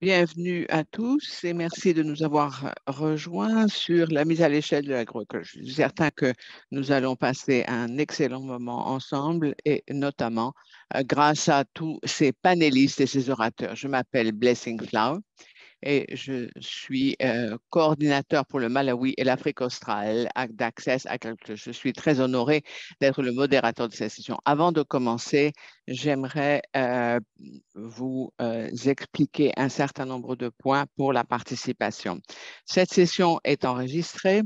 Bienvenue à tous et merci de nous avoir rejoints sur la mise à l'échelle de l'agroécologie. Je suis certain que nous allons passer un excellent moment ensemble et notamment grâce à tous ces panélistes et ces orateurs. Je m'appelle Blessing Flower et je suis coordinateur pour le Malawi et l'Afrique australe d'Access Agriculture. Je suis très honorée d'être le modérateur de cette session. Avant de commencer, j'aimerais vous expliquer un certain nombre de points pour la participation. Cette session est enregistrée.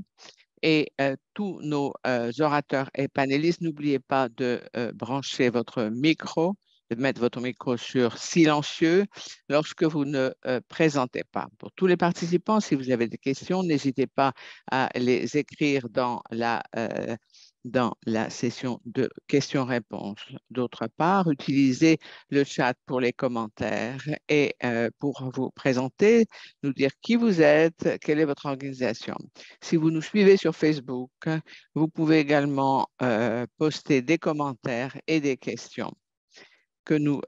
Et tous nos orateurs et panélistes, n'oubliez pas de brancher votre micro, de mettre votre micro sur silencieux lorsque vous ne présentez pas. Pour tous les participants, si vous avez des questions, n'hésitez pas à les écrire dans la session de questions-réponses. D'autre part, utilisez le chat pour les commentaires et pour vous présenter, nous dire qui vous êtes, quelle est votre organisation. Si vous nous suivez sur Facebook, vous pouvez également poster des commentaires et des questions que nous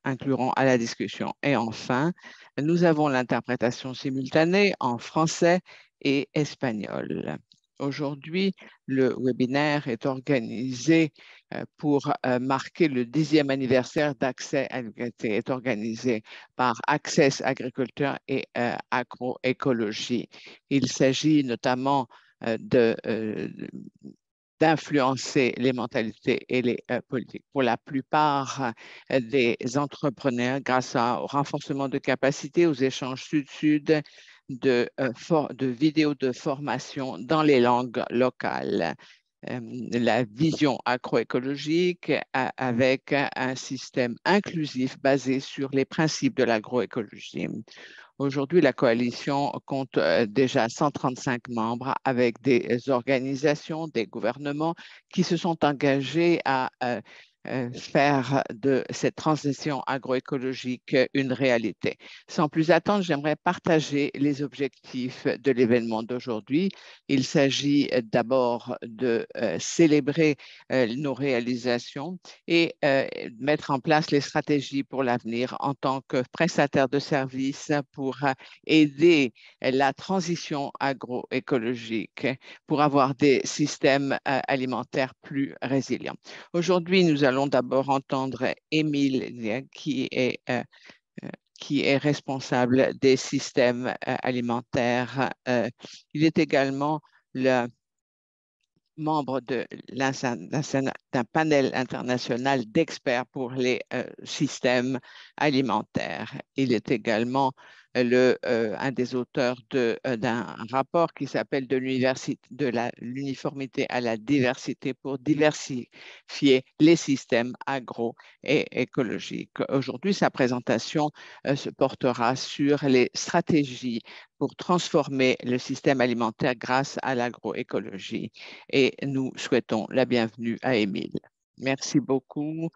inclurons à la discussion. Et enfin, nous avons l'interprétation simultanée en français et espagnol. Aujourd'hui, le webinaire est organisé pour marquer le 10e anniversaire d'Accès Agriculture, est organisé par Access Agriculture et Agroécologie. Il s'agit notamment d'influencer les mentalités et les politiques. Pour la plupart des entrepreneurs, grâce au renforcement de capacités, aux échanges sud-sud, de vidéos de formation dans les langues locales. La vision agroécologique avec un système inclusif basé sur les principes de l'agroécologie. Aujourd'hui, la coalition compte déjà 135 membres avec des organisations, des gouvernements qui se sont engagés à faire de cette transition agroécologique une réalité. Sans plus attendre, j'aimerais partager les objectifs de l'événement d'aujourd'hui. Il s'agit d'abord de célébrer nos réalisations et mettre en place les stratégies pour l'avenir en tant que prestataire de services pour aider la transition agroécologique, pour avoir des systèmes alimentaires plus résilients. Aujourd'hui, nous allons d'abord entendre Émile qui est responsable des systèmes alimentaires. Il est également le membre d'un panel international d'experts pour les systèmes alimentaires. Il est également un des auteurs d'un rapport qui s'appelle de l'uniformité à la diversité pour diversifier les systèmes agro et écologiques. Aujourd'hui, sa présentation se portera sur les stratégies pour transformer le système alimentaire grâce à l'agroécologie. Et nous souhaitons la bienvenue à Émile. Merci beaucoup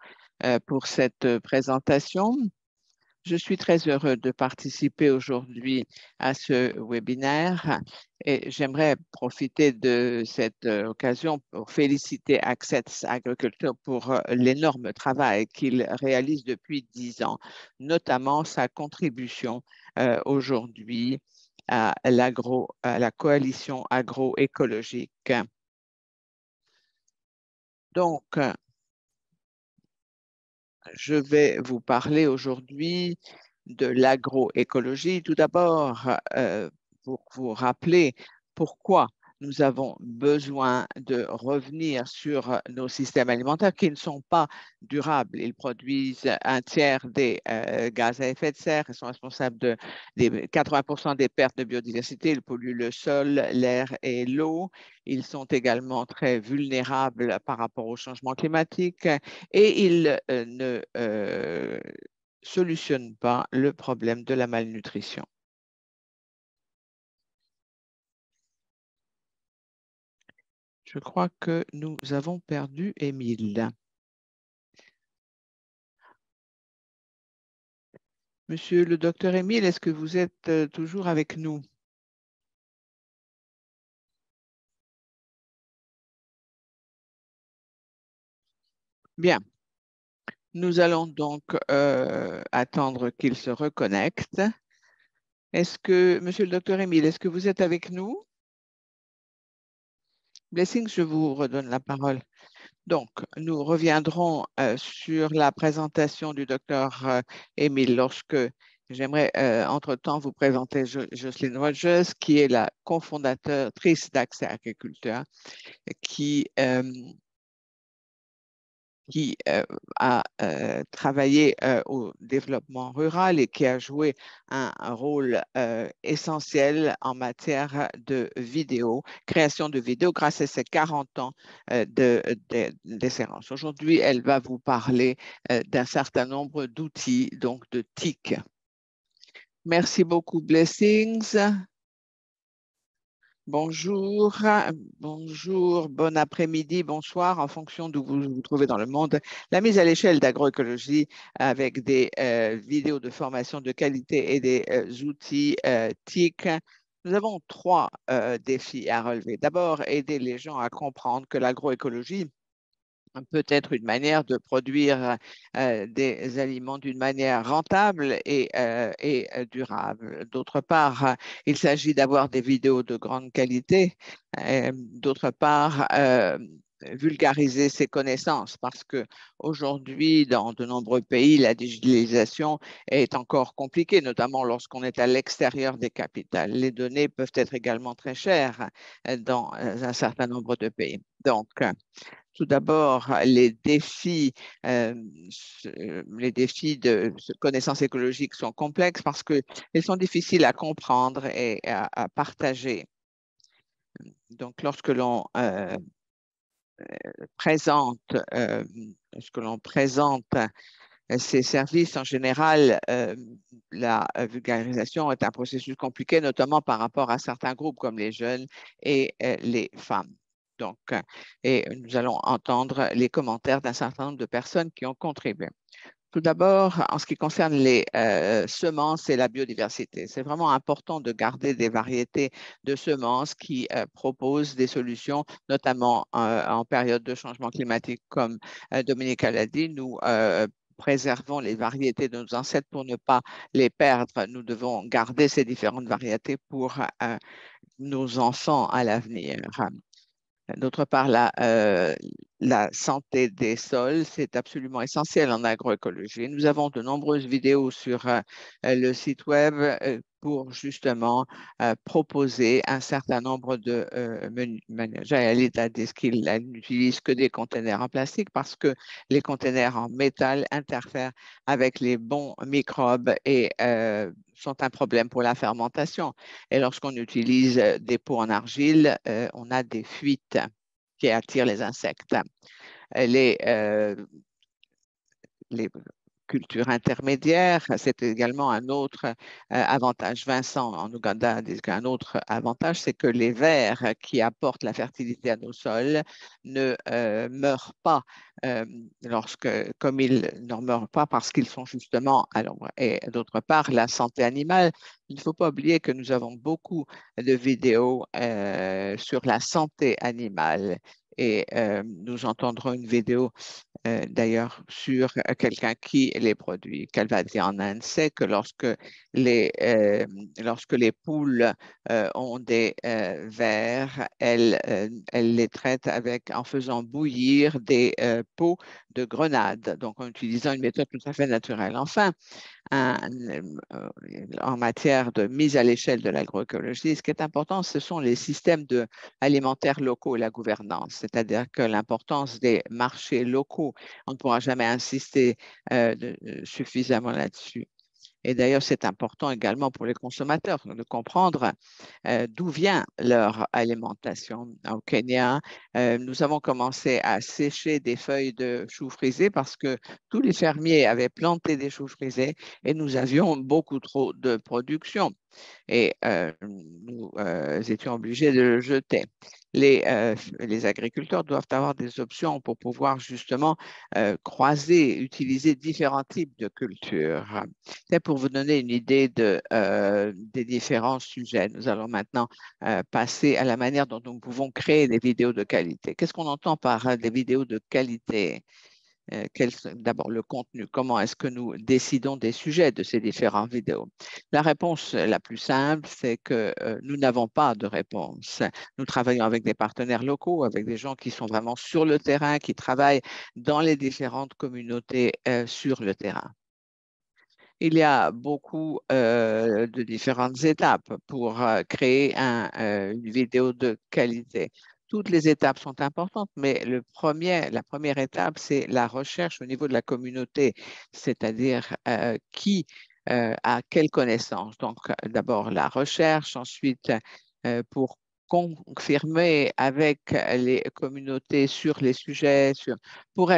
pour cette présentation. Je suis très heureux de participer aujourd'hui à ce webinaire et j'aimerais profiter de cette occasion pour féliciter Access Agriculture pour l'énorme travail qu'il réalise depuis 10 ans, notamment sa contribution aujourd'hui à la coalition agroécologique. Donc, je vais vous parler aujourd'hui de l'agroécologie. Tout d'abord, pour vous rappeler pourquoi nous avons besoin de revenir sur nos systèmes alimentaires qui ne sont pas durables. Ils produisent un tiers des gaz à effet de serre, ils sont responsables de 80% des pertes de biodiversité, ils polluent le sol, l'air et l'eau. Ils sont également très vulnérables par rapport au changement climatique et ils ne solutionnent pas le problème de la malnutrition. Je crois que nous avons perdu Émile. Monsieur le docteur Émile, est-ce que vous êtes toujours avec nous? Bien. Nous allons donc attendre qu'il se reconnecte. Est-ce que, Monsieur le docteur Émile, est-ce que vous êtes avec nous? Blessing, je vous redonne la parole. Donc, nous reviendrons sur la présentation du docteur Émile lorsque j'aimerais entre-temps vous présenter Jocelyne Rogers, qui est la cofondatrice d'Accès Agriculteur, qui a travaillé au développement rural et qui a joué un rôle essentiel en matière de vidéo, création de vidéos grâce à ses 40 ans d'excellence. Aujourd'hui, elle va vous parler d'un certain nombre d'outils, donc de TIC. Merci beaucoup, Blessings. Bonjour, bonjour, bon après-midi, bonsoir, en fonction d'où vous vous trouvez dans le monde. La mise à l'échelle d'agroécologie avec des vidéos de formation de qualité et des outils TIC. Nous avons trois défis à relever. D'abord, aider les gens à comprendre que l'agroécologie peut être une manière de produire des aliments d'une manière rentable et durable. D'autre part, il s'agit d'avoir des vidéos de grande qualité. D'autre part, vulgariser ses connaissances parce que aujourd'hui, dans de nombreux pays, la digitalisation est encore compliquée, notamment lorsqu'on est à l'extérieur des capitales. Les données peuvent être également très chères dans un certain nombre de pays. Donc, tout d'abord, les défis de connaissance écologique sont complexes parce qu'ils sont difficiles à comprendre et à partager. Donc, présente, lorsque l'on présente ces services, en général, la vulgarisation est un processus compliqué, notamment par rapport à certains groupes comme les jeunes et les femmes. Donc, et nous allons entendre les commentaires d'un certain nombre de personnes qui ont contribué. Tout d'abord, en ce qui concerne les semences et la biodiversité, c'est vraiment important de garder des variétés de semences qui proposent des solutions, notamment en période de changement climatique, comme Dominique l'a dit. Nous préservons les variétés de nos ancêtres pour ne pas les perdre. Nous devons garder ces différentes variétés pour nos enfants à l'avenir. D'autre part, la santé des sols, c'est absolument essentiel en agroécologie. Nous avons de nombreuses vidéos sur le site web pour justement proposer un certain nombre de menus. Jaël a dit qu'il n'utilise que des conteneurs en plastique parce que les conteneurs en métal interfèrent avec les bons microbes et sont un problème pour la fermentation. Et lorsqu'on utilise des pots en argile, on a des fuites qui attirent les insectes. Les, les cultures intermédiaires, c'est également un autre avantage. Vincent, en Ouganda, dit qu'un autre avantage, c'est que les vers qui apportent la fertilité à nos sols ne meurent pas comme ils ne meurent pas parce qu'ils sont justement à l'ombre. Et d'autre part, la santé animale. Il ne faut pas oublier que nous avons beaucoup de vidéos sur la santé animale. Et nous entendrons une vidéo d'ailleurs sur quelqu'un qui les produit. Calvati en Inde sait que lorsque les poules ont des vers, elle les traite en faisant bouillir des pots de grenade, donc en utilisant une méthode tout à fait naturelle. Enfin, en matière de mise à l'échelle de l'agroécologie, ce qui est important, ce sont les systèmes alimentaires locaux et la gouvernance, c'est-à-dire que l'importance des marchés locaux, on ne pourra jamais insister suffisamment là-dessus. Et d'ailleurs, c'est important également pour les consommateurs de comprendre d'où vient leur alimentation. Au Kenya, nous avons commencé à sécher des feuilles de choux frisés parce que tous les fermiers avaient planté des choux frisés et nous avions beaucoup trop de production et nous étions obligés de le jeter. Les agriculteurs doivent avoir des options pour pouvoir justement croiser, utiliser différents types de cultures. C'est pour vous donner une idée des différents sujets. Nous allons maintenant passer à la manière dont nous pouvons créer des vidéos de qualité. Qu'est-ce qu'on entend par des vidéos de qualité? D'abord, le contenu. Comment est-ce que nous décidons des sujets de ces différentes vidéos? La réponse la plus simple, c'est que nous n'avons pas de réponse. Nous travaillons avec des partenaires locaux, avec des gens qui sont vraiment sur le terrain, qui travaillent dans les différentes communautés sur le terrain. Il y a beaucoup de différentes étapes pour créer une vidéo de qualité. Toutes les étapes sont importantes, mais la première étape, c'est la recherche au niveau de la communauté, c'est-à-dire qui a quelle connaissance. Donc, d'abord la recherche, ensuite pour confirmer avec les communautés sur les sujets, pour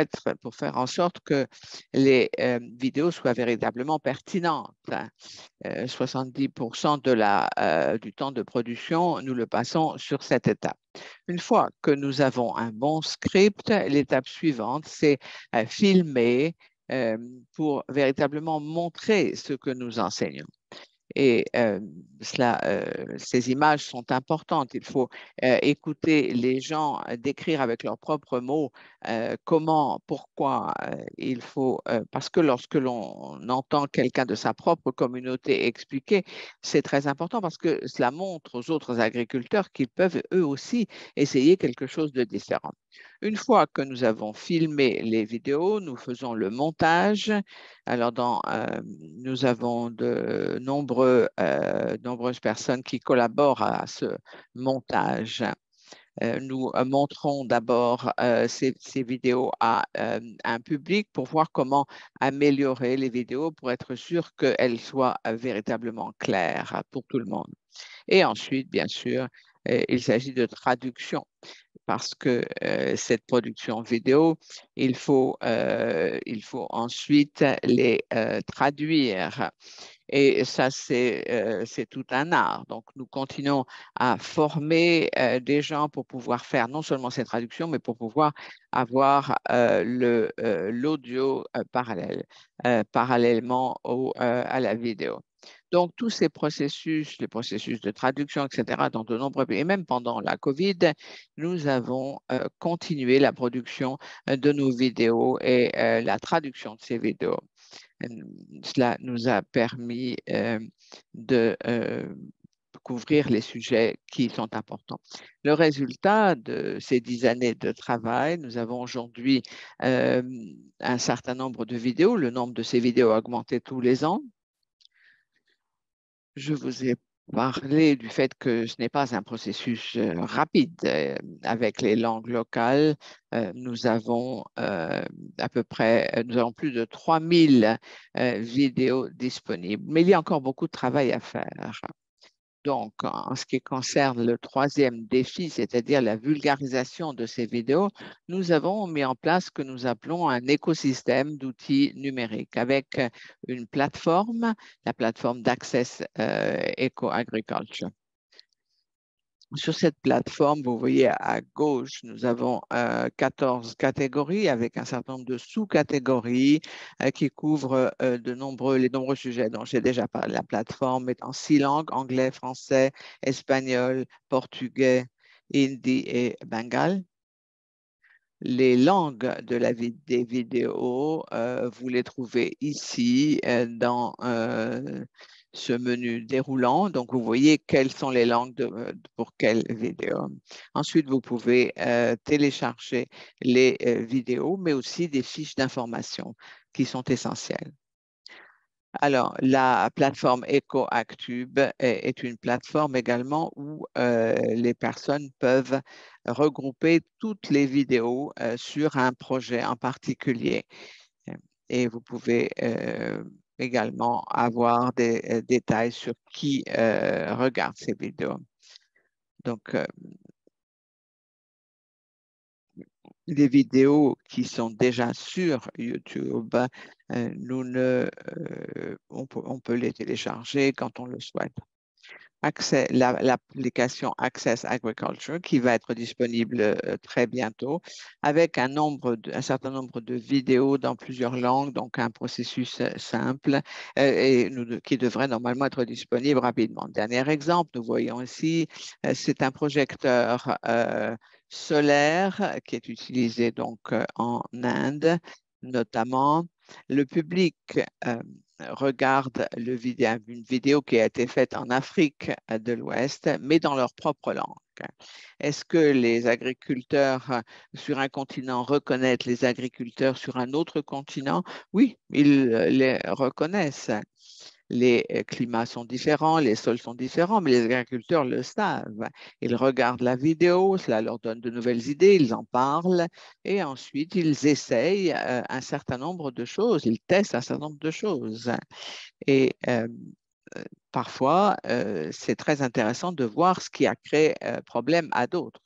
faire en sorte que les vidéos soient véritablement pertinentes. 70% du temps de production, nous le passons sur cette étape. Une fois que nous avons un bon script, l'étape suivante, c'est filmer pour véritablement montrer ce que nous enseignons. Et ces images sont importantes. Il faut écouter les gens décrire avec leurs propres mots comment, pourquoi il faut, parce que lorsque l'on entend quelqu'un de sa propre communauté expliquer, c'est très important parce que cela montre aux autres agriculteurs qu'ils peuvent eux aussi essayer quelque chose de différent. Une fois que nous avons filmé les vidéos, nous faisons le montage. Alors, nous avons de nombreuses personnes qui collaborent à ce montage. Nous montrons d'abord ces vidéos à un public pour voir comment améliorer les vidéos pour être sûr qu'elles soient véritablement claires pour tout le monde. Et ensuite, bien sûr, il s'agit de traduction parce que cette production vidéo, il faut ensuite les traduire. Et ça, c'est tout un art. Donc, nous continuons à former des gens pour pouvoir faire non seulement ces traductions, mais pour pouvoir avoir l'audio parallèlement à la vidéo. Donc, tous ces processus, les processus de traduction, etc., dans de nombreux pays, et même pendant la COVID, nous avons continué la production de nos vidéos et la traduction de ces vidéos. Cela nous a permis de couvrir les sujets qui sont importants. Le résultat de ces 10 années de travail, nous avons aujourd'hui un certain nombre de vidéos. Le nombre de ces vidéos a augmenté tous les ans. Je vous ai parlé du fait que ce n'est pas un processus rapide. Avec les langues locales, nous avons nous avons plus de 3000 vidéos disponibles, mais il y a encore beaucoup de travail à faire. Donc, en ce qui concerne le troisième défi, c'est-à-dire la vulgarisation de ces vidéos, nous avons mis en place ce que nous appelons un écosystème d'outils numériques avec une plateforme, la plateforme d'Access Eco-Agriculture. Sur cette plateforme, vous voyez à gauche, nous avons 14 catégories avec un certain nombre de sous-catégories qui couvrent les nombreux sujets dont j'ai déjà parlé. La plateforme est en 6 langues, anglais, français, espagnol, portugais, hindi et bengal. Les langues des vidéos, vous les trouvez ici dans ce menu déroulant. Donc, vous voyez quelles sont les langues pour quelle vidéo. Ensuite, vous pouvez télécharger les vidéos, mais aussi des fiches d'information qui sont essentielles. Alors, la plateforme EcoActube est une plateforme également où les personnes peuvent regrouper toutes les vidéos sur un projet en particulier. Et vous pouvez également avoir des détails sur qui regarde ces vidéos. Donc, les vidéos qui sont déjà sur YouTube, on peut les télécharger quand on le souhaite. L'application Access Agriculture qui va être disponible très bientôt avec un certain nombre de vidéos dans plusieurs langues, donc un processus simple qui devrait normalement être disponible rapidement. Dernier exemple, nous voyons ici, c'est un projecteur solaire qui est utilisé donc en Inde Notamment, le public regarde une vidéo qui a été faite en Afrique de l'Ouest, mais dans leur propre langue. Est-ce que les agriculteurs sur un continent reconnaissent les agriculteurs sur un autre continent? Oui, ils les reconnaissent. Les climats sont différents, les sols sont différents, mais les agriculteurs le savent. Ils regardent la vidéo, cela leur donne de nouvelles idées, ils en parlent et ensuite ils essayent un certain nombre de choses, ils testent un certain nombre de choses. Et parfois, c'est très intéressant de voir ce qui a créé problème à d'autres.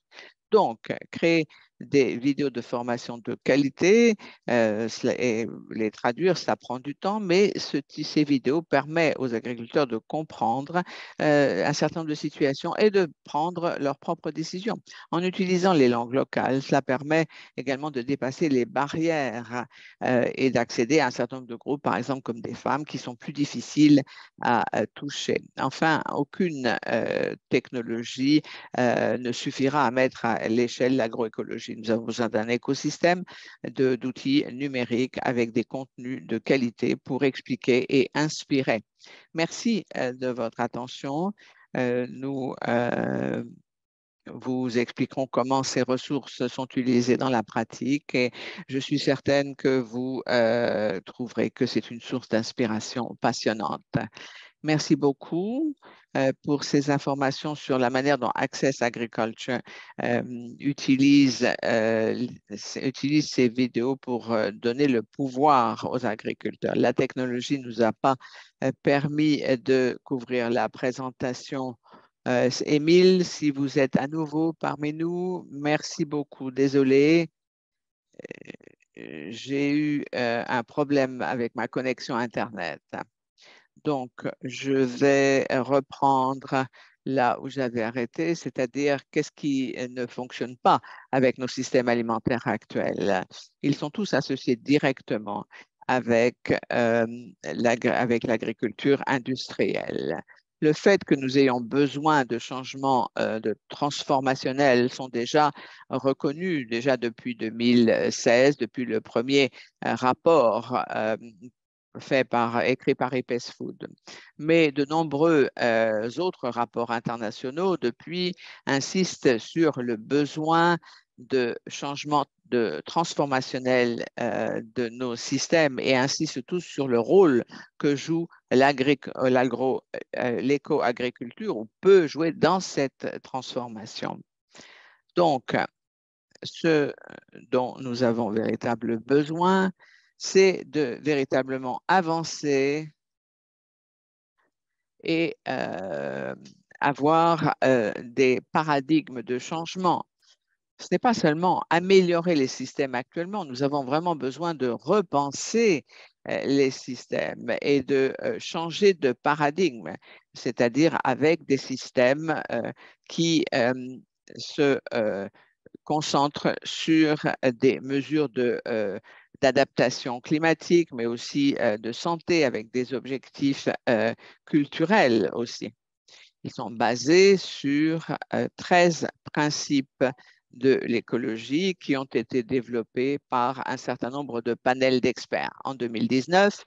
Donc, créer des vidéos de formation de qualité et les traduire, ça prend du temps, mais ces vidéos permettent aux agriculteurs de comprendre un certain nombre de situations et de prendre leurs propres décisions. En utilisant les langues locales, cela permet également de dépasser les barrières et d'accéder à un certain nombre de groupes, par exemple comme des femmes, qui sont plus difficiles à toucher. Enfin, aucune technologie ne suffira à mettre à l'échelle l'agroécologie. Nous avons besoin d'un écosystème d'outils numériques avec des contenus de qualité pour expliquer et inspirer. Merci de votre attention. Nous vous expliquerons comment ces ressources sont utilisées dans la pratique et je suis certaine que vous trouverez que c'est une source d'inspiration passionnante. Merci beaucoup pour ces informations sur la manière dont Access Agriculture utilise ces vidéos pour donner le pouvoir aux agriculteurs. La technologie ne nous a pas permis de couvrir la présentation. Émile, si vous êtes à nouveau parmi nous, merci beaucoup. Désolé, j'ai eu un problème avec ma connexion Internet. Donc, je vais reprendre là où j'avais arrêté, c'est-à-dire qu'est-ce qui ne fonctionne pas avec nos systèmes alimentaires actuels. Ils sont tous associés directement avec, avec l'agriculture industrielle. Le fait que nous ayons besoin de changements de transformationnels sont déjà reconnus, déjà depuis 2016, depuis le premier rapport écrit par IPES Food. Mais de nombreux autres rapports internationaux depuis insistent sur le besoin de changement de transformationnel systèmes et insistent tous sur le rôle que joue l'éco-agriculture ou peut jouer dans cette transformation. Donc, ce dont nous avons véritable besoin, c'est de véritablement avancer et avoir des paradigmes de changement. Ce n'est pas seulement améliorer les systèmes actuellement, nous avons vraiment besoin de repenser les systèmes et de changer de paradigme, c'est-à-dire avec des systèmes qui se concentrent sur des mesures d'adaptation climatique, mais aussi de santé avec des objectifs culturels aussi. Ils sont basés sur 13 principes de l'écologie qui ont été développés par un certain nombre de panels d'experts. En 2019,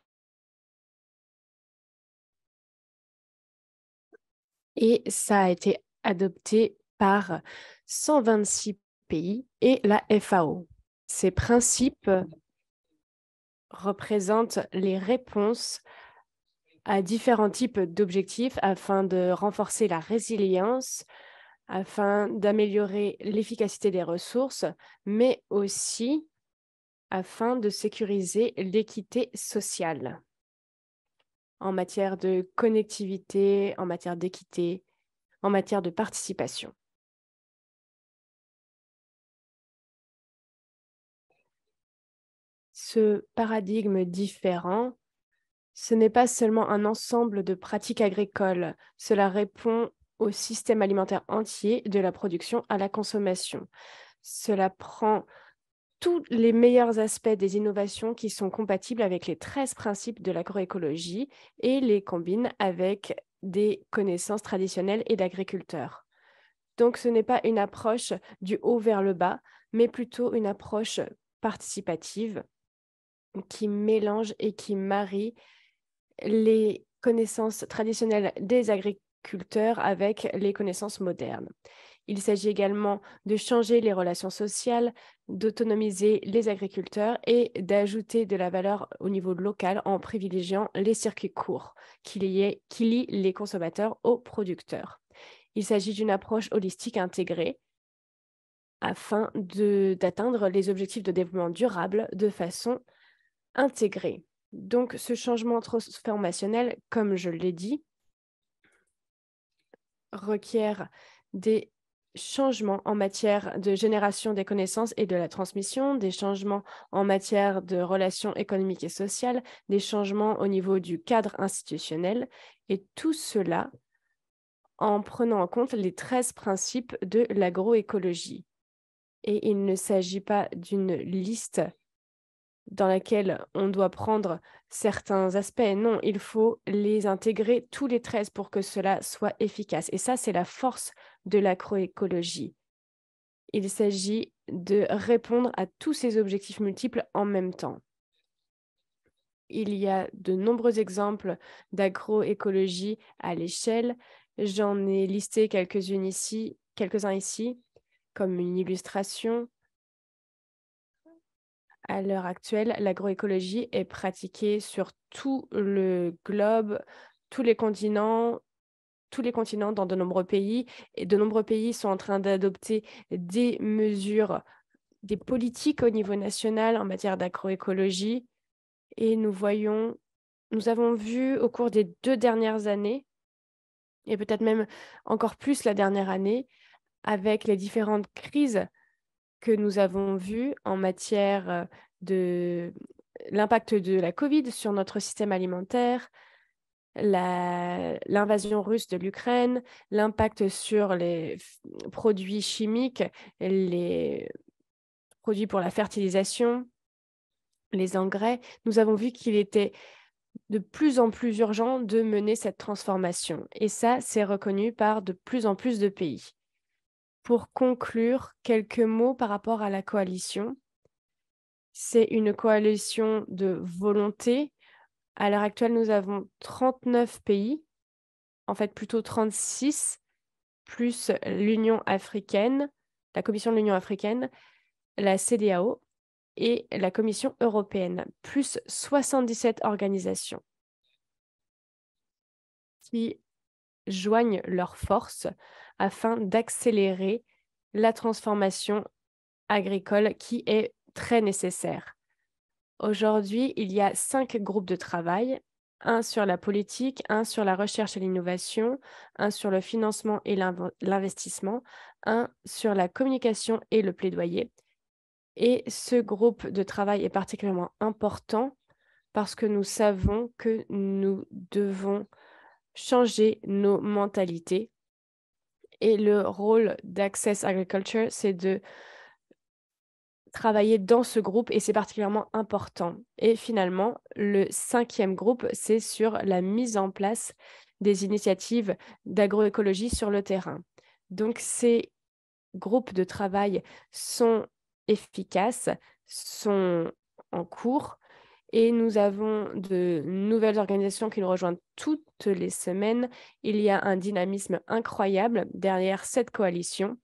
et ça a été adopté par 126 pays et la FAO. Ces principes représentent les réponses à différents types d'objectifs afin de renforcer la résilience, afin d'améliorer l'efficacité des ressources, mais aussi afin de sécuriser l'équité sociale en matière de connectivité, en matière d'équité, en matière de participation. Ce paradigme différent, ce n'est pas seulement un ensemble de pratiques agricoles, cela répond au système alimentaire entier de la production à la consommation. Cela prend tous les meilleurs aspects des innovations qui sont compatibles avec les 13 principes de l'agroécologie et les combine avec des connaissances traditionnelles et d'agriculteurs. Donc, ce n'est pas une approche du haut vers le bas, mais plutôt une approche participative qui mélange et qui marie les connaissances traditionnelles des agriculteurs avec les connaissances modernes. Il s'agit également de changer les relations sociales, d'autonomiser les agriculteurs et d'ajouter de la valeur au niveau local en privilégiant les circuits courts qui lient les consommateurs aux producteurs. Il s'agit d'une approche holistique intégrée afin d'atteindre les objectifs de développement durable de façon intégrée. Donc, ce changement transformationnel, comme je l'ai dit, requiert des changements en matière de génération des connaissances et de la transmission, des changements en matière de relations économiques et sociales, des changements au niveau du cadre institutionnel, et tout cela en prenant en compte les 13 principes de l'agroécologie. Et il ne s'agit pas d'une liste dans laquelle on doit prendre certains aspects. Non, il faut les intégrer tous les 13 pour que cela soit efficace. Et ça, c'est la force de l'agroécologie. Il s'agit de répondre à tous ces objectifs multiples en même temps. Il y a de nombreux exemples d'agroécologie à l'échelle. J'en ai listé quelques-uns ici, comme une illustration. À l'heure actuelle, l'agroécologie est pratiquée sur tout le globe, tous les continents, dans de nombreux pays. Et de nombreux pays sont en train d'adopter des mesures, des politiques au niveau national en matière d'agroécologie. Et nous avons vu au cours des 2 dernières années, et peut-être même encore plus la dernière année, avec les différentes crises que nous avons vues en matière de l'impact de la Covid sur notre système alimentaire, l'invasion russe de l'Ukraine, l'impact sur les produits chimiques, les produits pour la fertilisation, les engrais. Nous avons vu qu'il était de plus en plus urgent de mener cette transformation. Et ça, c'est reconnu par de plus en plus de pays. Pour conclure, quelques mots par rapport à la coalition. C'est une coalition de volonté. À l'heure actuelle, nous avons 39 pays, en fait plutôt 36, plus l'Union africaine, la Commission de l'Union africaine, la CEDEAO et la Commission européenne, plus 77 organisations qui joignent leurs forces afin d'accélérer la transformation agricole qui est très nécessaire. Aujourd'hui, il y a 5 groupes de travail, un sur la politique, un sur la recherche et l'innovation, un sur le financement et l'investissement, un sur la communication et le plaidoyer. Et ce groupe de travail est particulièrement important parce que nous savons que nous devons changer nos mentalités. Et le rôle d'Access Agriculture, c'est de travailler dans ce groupe et c'est particulièrement important. Et finalement, le 5e groupe, c'est sur la mise en place des initiatives d'agroécologie sur le terrain. Donc, ces groupes de travail sont efficaces, sont en cours et nous avons de nouvelles organisations qui nous rejoignent toutes les semaines. Il y a un dynamisme incroyable derrière cette coalition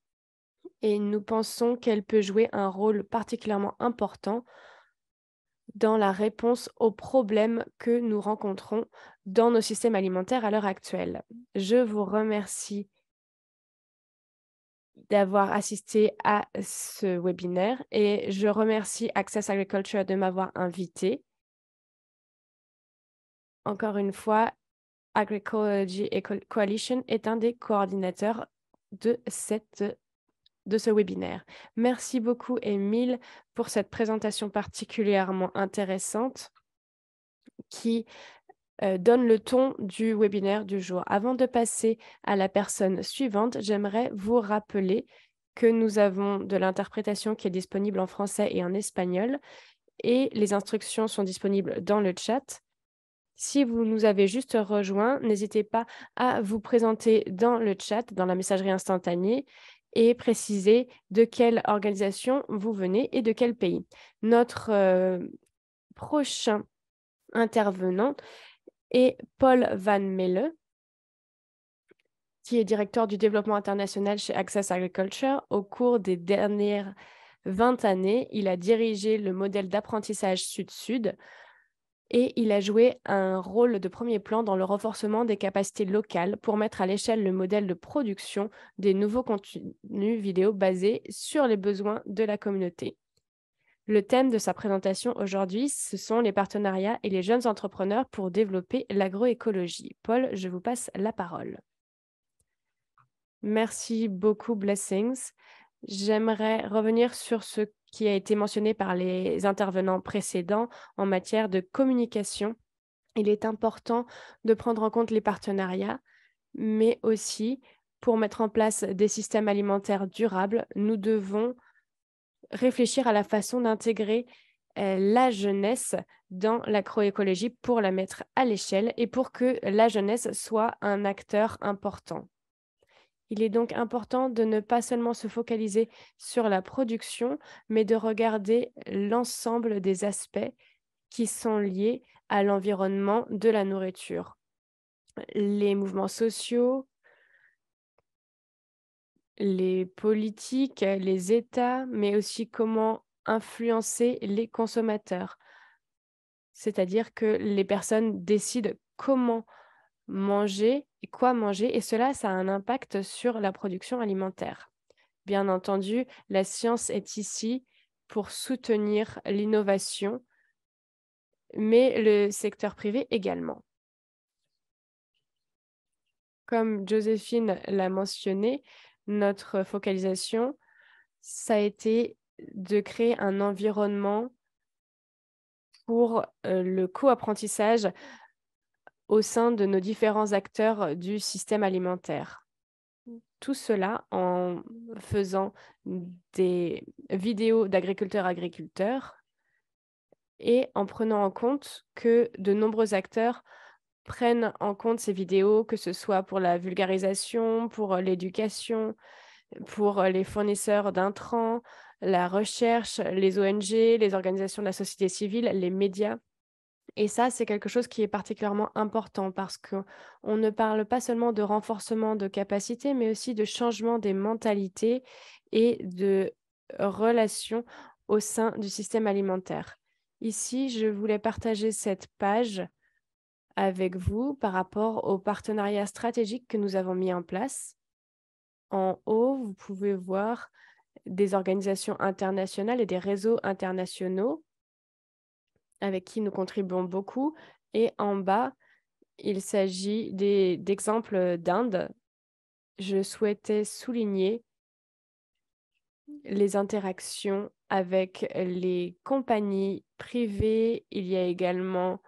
et nous pensons qu'elle peut jouer un rôle particulièrement important dans la réponse aux problèmes que nous rencontrons dans nos systèmes alimentaires à l'heure actuelle. Je vous remercie d'avoir assisté à ce webinaire et je remercie Access Agriculture de m'avoir invité. Encore une fois, Agroecology Coalition est un des coordinateurs de ce webinaire. Merci beaucoup, Émile, pour cette présentation particulièrement intéressante qui donne le ton du webinaire du jour. Avant de passer à la personne suivante, j'aimerais vous rappeler que nous avons de l'interprétation qui est disponible en français et en espagnol et les instructions sont disponibles dans le chat. Si vous nous avez juste rejoint, n'hésitez pas à vous présenter dans le chat, dans la messagerie instantanée et préciser de quelle organisation vous venez et de quel pays. Notre prochain intervenant est Paul Van Melle, qui est directeur du développement international chez Access Agriculture. Au cours des dernières 20 années, il a dirigé le modèle d'apprentissage Sud-Sud et il a joué un rôle de premier plan dans le renforcement des capacités locales pour mettre à l'échelle le modèle de production des nouveaux contenus vidéo basés sur les besoins de la communauté. Le thème de sa présentation aujourd'hui, ce sont les partenariats et les jeunes entrepreneurs pour développer l'agroécologie. Paul, je vous passe la parole. Merci beaucoup, Blessings. J'aimerais revenir sur ce qui a été mentionné par les intervenants précédents en matière de communication. Il est important de prendre en compte les partenariats, mais aussi pour mettre en place des systèmes alimentaires durables, nous devons réfléchir à la façon d'intégrer la jeunesse dans l'agroécologie pour la mettre à l'échelle et pour que la jeunesse soit un acteur important. Il est donc important de ne pas seulement se focaliser sur la production, mais de regarder l'ensemble des aspects qui sont liés à l'environnement de la nourriture. Les mouvements sociaux, les politiques, les États, mais aussi comment influencer les consommateurs. C'est-à-dire que les personnes décident comment manger et quoi manger, et cela, ça a un impact sur la production alimentaire. Bien entendu, la science est ici pour soutenir l'innovation, mais le secteur privé également. Comme Joséphine l'a mentionné, notre focalisation, ça a été de créer un environnement pour le co-apprentissage au sein de nos différents acteurs du système alimentaire. Tout cela en faisant des vidéos d'agriculteurs-agriculteurs et en prenant en compte que de nombreux acteurs prennent en compte ces vidéos, que ce soit pour la vulgarisation, pour l'éducation, pour les fournisseurs d'intrants, la recherche, les ONG, les organisations de la société civile, les médias. Et ça, c'est quelque chose qui est particulièrement important parce qu'on ne parle pas seulement de renforcement de capacité, mais aussi de changement des mentalités et de relations au sein du système alimentaire. Ici, je voulais partager cette page avec vous par rapport aux partenariats stratégiques que nous avons mis en place. En haut, vous pouvez voir des organisations internationales et des réseaux internationaux avec qui nous contribuons beaucoup. Et en bas, il s'agit d'exemples d'Inde. Je souhaitais souligner les interactions avec les compagnies privées. Il y a également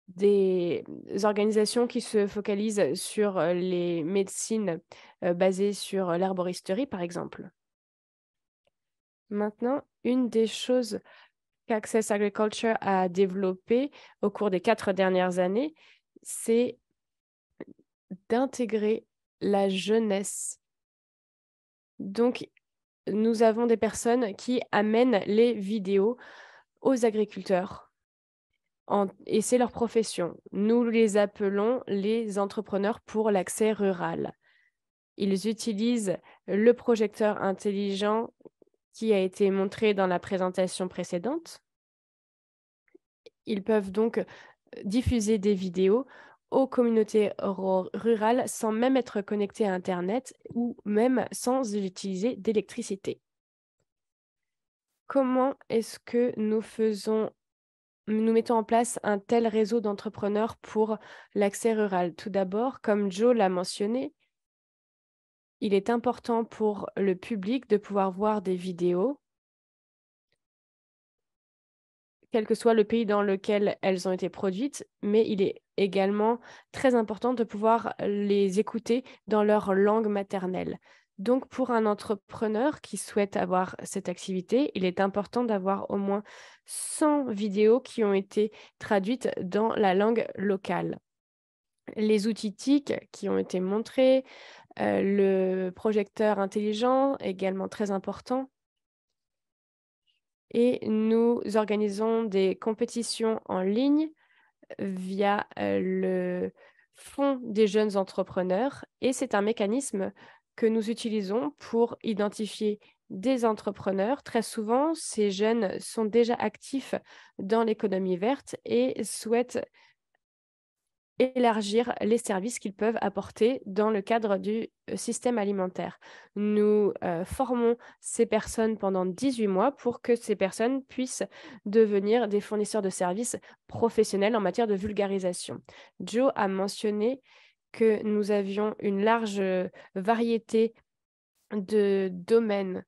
des organisations qui se focalisent sur les médecines basées sur l'herboristerie, par exemple. Maintenant, une des choses qu'Access Agriculture a développé au cours des 4 dernières années, c'est d'intégrer la jeunesse. Donc, nous avons des personnes qui amènent les vidéos aux agriculteurs et c'est leur profession. Nous les appelons les entrepreneurs pour l'accès rural. Ils utilisent le projecteur intelligent qui a été montré dans la présentation précédente. Ils peuvent donc diffuser des vidéos aux communautés rurales sans même être connectés à Internet ou même sans utiliser d'électricité. Comment est-ce que nous mettons en place un tel réseau d'entrepreneurs pour l'accès rural? Tout d'abord, comme Joe l'a mentionné, il est important pour le public de pouvoir voir des vidéos, quel que soit le pays dans lequel elles ont été produites, mais il est également très important de pouvoir les écouter dans leur langue maternelle. Donc, pour un entrepreneur qui souhaite avoir cette activité, il est important d'avoir au moins 100 vidéos qui ont été traduites dans la langue locale. Les outils TIC qui ont été montrés, le projecteur intelligent, également très important. et nous organisons des compétitions en ligne via le Fonds des jeunes entrepreneurs et c'est un mécanisme que nous utilisons pour identifier des entrepreneurs. Très souvent, ces jeunes sont déjà actifs dans l'économie verte et souhaitent élargir les services qu'ils peuvent apporter dans le cadre du système alimentaire. Nous formons ces personnes pendant 18 mois pour que ces personnes puissent devenir des fournisseurs de services professionnels en matière de vulgarisation. Joe a mentionné que nous avions une large variété de domaines,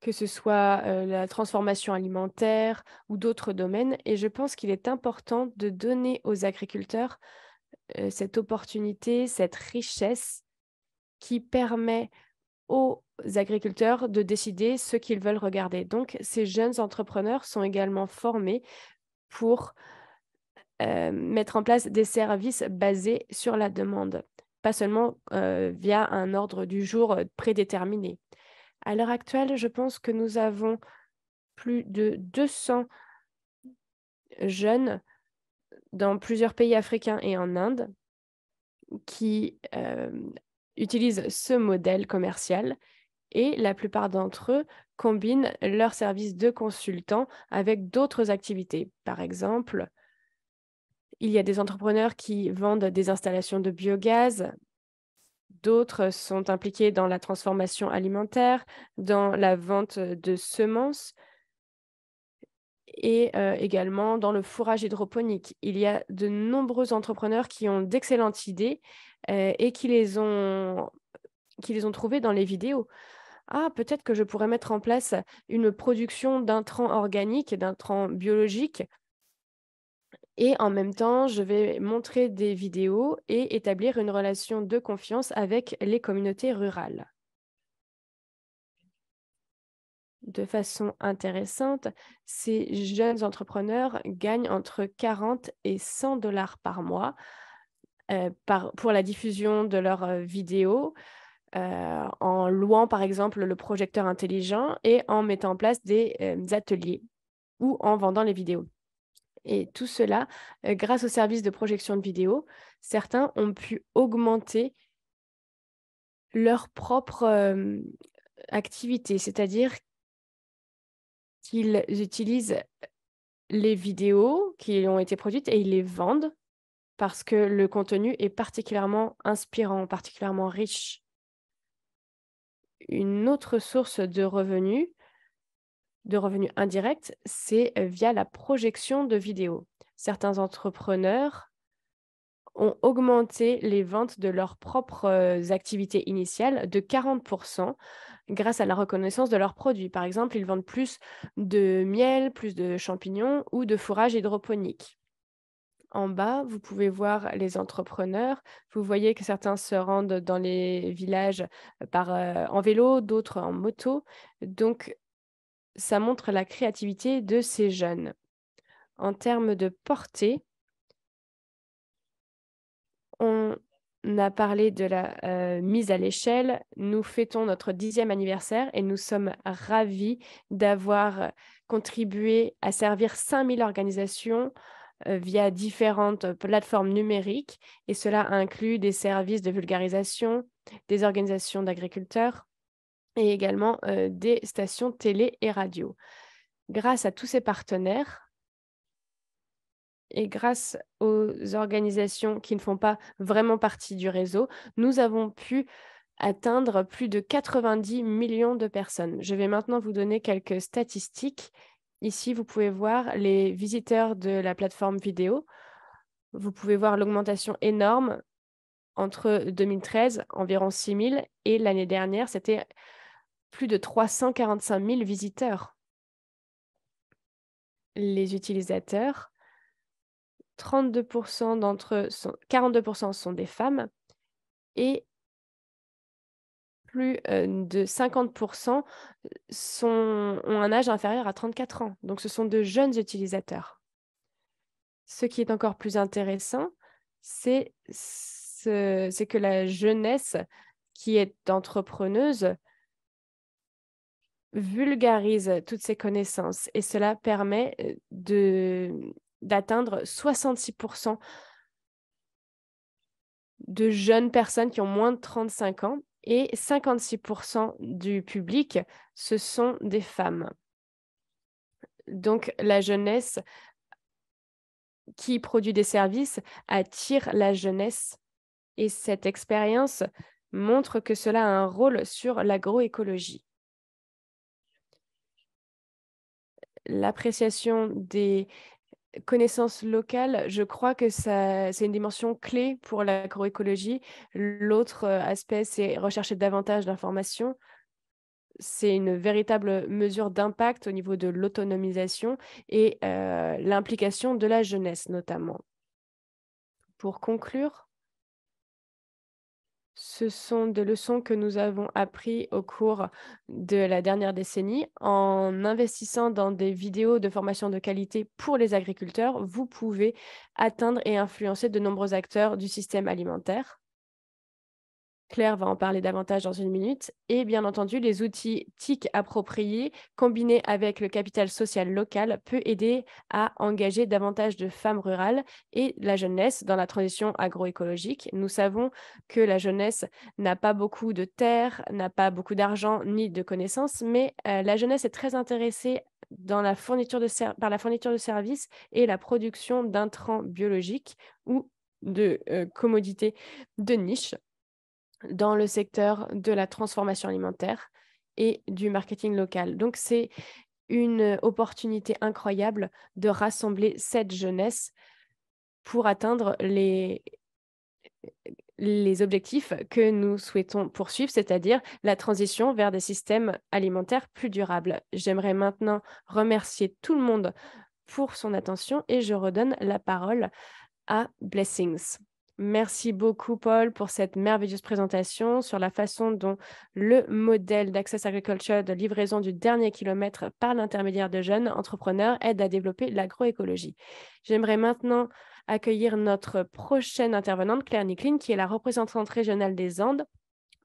que ce soit la transformation alimentaire ou d'autres domaines, et je pense qu'il est important de donner aux agriculteurs cette opportunité, cette richesse qui permet aux agriculteurs de décider ce qu'ils veulent regarder. Donc, ces jeunes entrepreneurs sont également formés pour mettre en place des services basés sur la demande, pas seulement via un ordre du jour prédéterminé. À l'heure actuelle, je pense que nous avons plus de 200 jeunes dans plusieurs pays africains et en Inde qui utilisent ce modèle commercial et la plupart d'entre eux combinent leurs services de consultant avec d'autres activités. Par exemple, il y a des entrepreneurs qui vendent des installations de biogaz, d'autres sont impliqués dans la transformation alimentaire, dans la vente de semences et également dans le fourrage hydroponique. Il y a de nombreux entrepreneurs qui ont d'excellentes idées et qui les ont trouvées dans les vidéos. Ah, peut-être que je pourrais mettre en place une production d'intrants organiques et d'intrants biologiques et en même temps, je vais montrer des vidéos et établir une relation de confiance avec les communautés rurales. De façon intéressante, ces jeunes entrepreneurs gagnent entre 40 et 100 dollars par mois pour la diffusion de leurs vidéos, en louant par exemple le projecteur intelligent et en mettant en place des ateliers ou en vendant les vidéos. Et tout cela, grâce au service de projection de vidéos, certains ont pu augmenter leur propre activité, c'est-à-dire qu'ils utilisent les vidéos qui ont été produites et ils les vendent parce que le contenu est particulièrement inspirant, particulièrement riche. Une autre source de revenus indirects, c'est via la projection de vidéos. Certains entrepreneurs ont augmenté les ventes de leurs propres activités initiales de 40% grâce à la reconnaissance de leurs produits. Par exemple, ils vendent plus de miel, plus de champignons ou de fourrage hydroponique. En bas, vous pouvez voir les entrepreneurs. Vous voyez que certains se rendent dans les villages en vélo, d'autres en moto. Donc, ça montre la créativité de ces jeunes. En termes de portée, on a parlé de la mise à l'échelle. Nous fêtons notre 10e anniversaire et nous sommes ravis d'avoir contribué à servir 5000 organisations via différentes plateformes numériques. Et cela inclut des services de vulgarisation, des organisations d'agriculteurs et également des stations télé et radio. Grâce à tous ces partenaires, et grâce aux organisations qui ne font pas vraiment partie du réseau, nous avons pu atteindre plus de 90 millions de personnes. Je vais maintenant vous donner quelques statistiques. Ici, vous pouvez voir les visiteurs de la plateforme vidéo. Vous pouvez voir l'augmentation énorme entre 2013, environ 6 000, et l'année dernière, c'était plus de 345 000 visiteurs. Les utilisateurs, 32% d'entre eux 42% sont des femmes et plus de 50% ont un âge inférieur à 34 ans. Donc, ce sont de jeunes utilisateurs. Ce qui est encore plus intéressant, c'est que la jeunesse qui est entrepreneuse vulgarise toutes ces connaissances et cela permet d'atteindre 66% de jeunes personnes qui ont moins de 35 ans et 56% du public, ce sont des femmes. Donc, la jeunesse qui produit des services attire la jeunesse et cette expérience montre que cela a un rôle sur l'agroécologie. L'appréciation des connaissances locales, je crois que c'est une dimension clé pour l'agroécologie. L'autre aspect, c'est rechercher davantage d'informations. C'est une véritable mesure d'impact au niveau de l'autonomisation et l'implication de la jeunesse notamment. Pour conclure, ce sont des leçons que nous avons apprises au cours de la dernière décennie. En investissant dans des vidéos de formation de qualité pour les agriculteurs, vous pouvez atteindre et influencer de nombreux acteurs du système alimentaire. Claire va en parler davantage dans une minute. Et bien entendu, les outils TIC appropriés, combinés avec le capital social local, peut aider à engager davantage de femmes rurales et la jeunesse dans la transition agroécologique. Nous savons que la jeunesse n'a pas beaucoup de terres, n'a pas beaucoup d'argent ni de connaissances, mais la jeunesse est très intéressée dans la fourniture par la fourniture de services et la production d'intrants biologiques ou de commodités de niche dans le secteur de la transformation alimentaire et du marketing local. Donc, c'est une opportunité incroyable de rassembler cette jeunesse pour atteindre les objectifs que nous souhaitons poursuivre, c'est-à-dire la transition vers des systèmes alimentaires plus durables. J'aimerais maintenant remercier tout le monde pour son attention et je redonne la parole à Blessings. Merci beaucoup, Paul, pour cette merveilleuse présentation sur la façon dont le modèle d'Access Agriculture de livraison du dernier kilomètre par l'intermédiaire de jeunes entrepreneurs aide à développer l'agroécologie. J'aimerais maintenant accueillir notre prochaine intervenante, Claire Nicklin, qui est la représentante régionale des Andes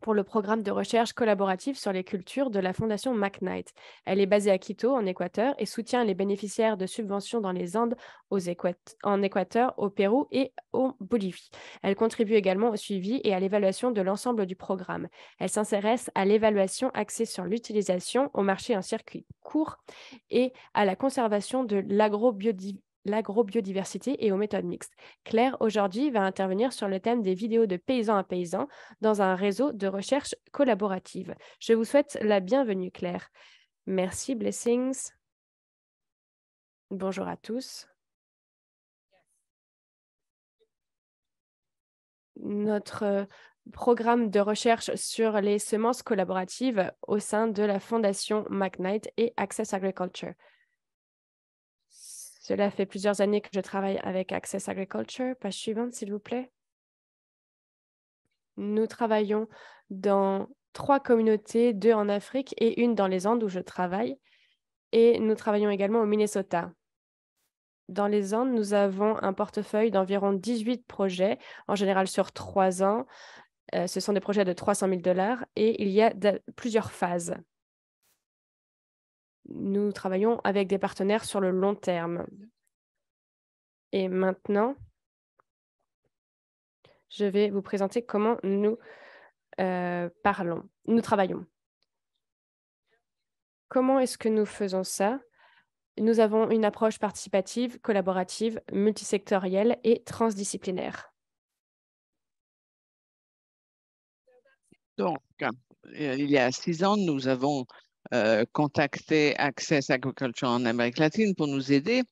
pour le programme de recherche collaborative sur les cultures de la Fondation McKnight. Elle est basée à Quito, en Équateur, et soutient les bénéficiaires de subventions dans les Andes, en Équateur, au Pérou et en Bolivie. Elle contribue également au suivi et à l'évaluation de l'ensemble du programme. Elle s'intéresse à l'évaluation axée sur l'utilisation au marché en circuit court et à la conservation de l'agrobiodiversité et aux méthodes mixtes. Claire, aujourd'hui, va intervenir sur le thème des vidéos de paysans à paysans dans un réseau de recherche collaborative. Je vous souhaite la bienvenue, Claire. Merci, Blessings. Bonjour à tous. Notre programme de recherche sur les semences collaboratives au sein de la Fondation McKnight et Access Agriculture. Cela fait plusieurs années que je travaille avec Access Agriculture. Page suivante, s'il vous plaît. Nous travaillons dans 3 communautés, 2 en Afrique et une dans les Andes où je travaille. Et nous travaillons également au Minnesota. Dans les Andes, nous avons un portefeuille d'environ 18 projets, en général sur 3 ans. Ce sont des projets de 300 000 $ et il y a plusieurs phases. Nous travaillons avec des partenaires sur le long terme. Et maintenant, je vais vous présenter comment nous travaillons. Comment est-ce que nous faisons ça? Nous avons une approche participative, collaborative, multisectorielle et transdisciplinaire. Donc, il y a 6 ans, nous avons contacté Access Agriculture en Amérique latine pour nous aider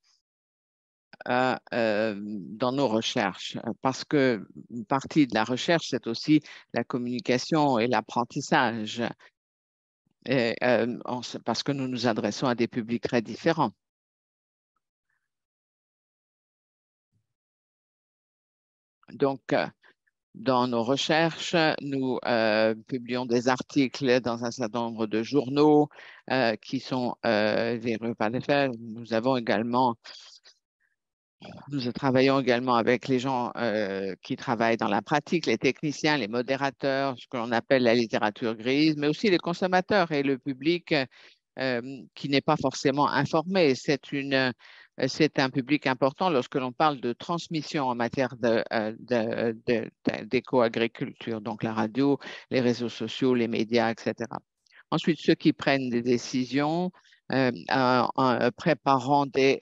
dans nos recherches, parce que une partie de la recherche, c'est aussi la communication et l'apprentissage, parce que nous nous adressons à des publics très différents. Donc, dans nos recherches, nous publions des articles dans un certain nombre de journaux qui sont véreux par les faits. Nous travaillons également avec les gens qui travaillent dans la pratique, les techniciens, les modérateurs, ce que l'on appelle la littérature grise, mais aussi les consommateurs et le public qui n'est pas forcément informé. C'est un public important lorsque l'on parle de transmission en matière d'éco-agriculture, donc la radio, les réseaux sociaux, les médias, etc. Ensuite, ceux qui prennent des décisions en préparant des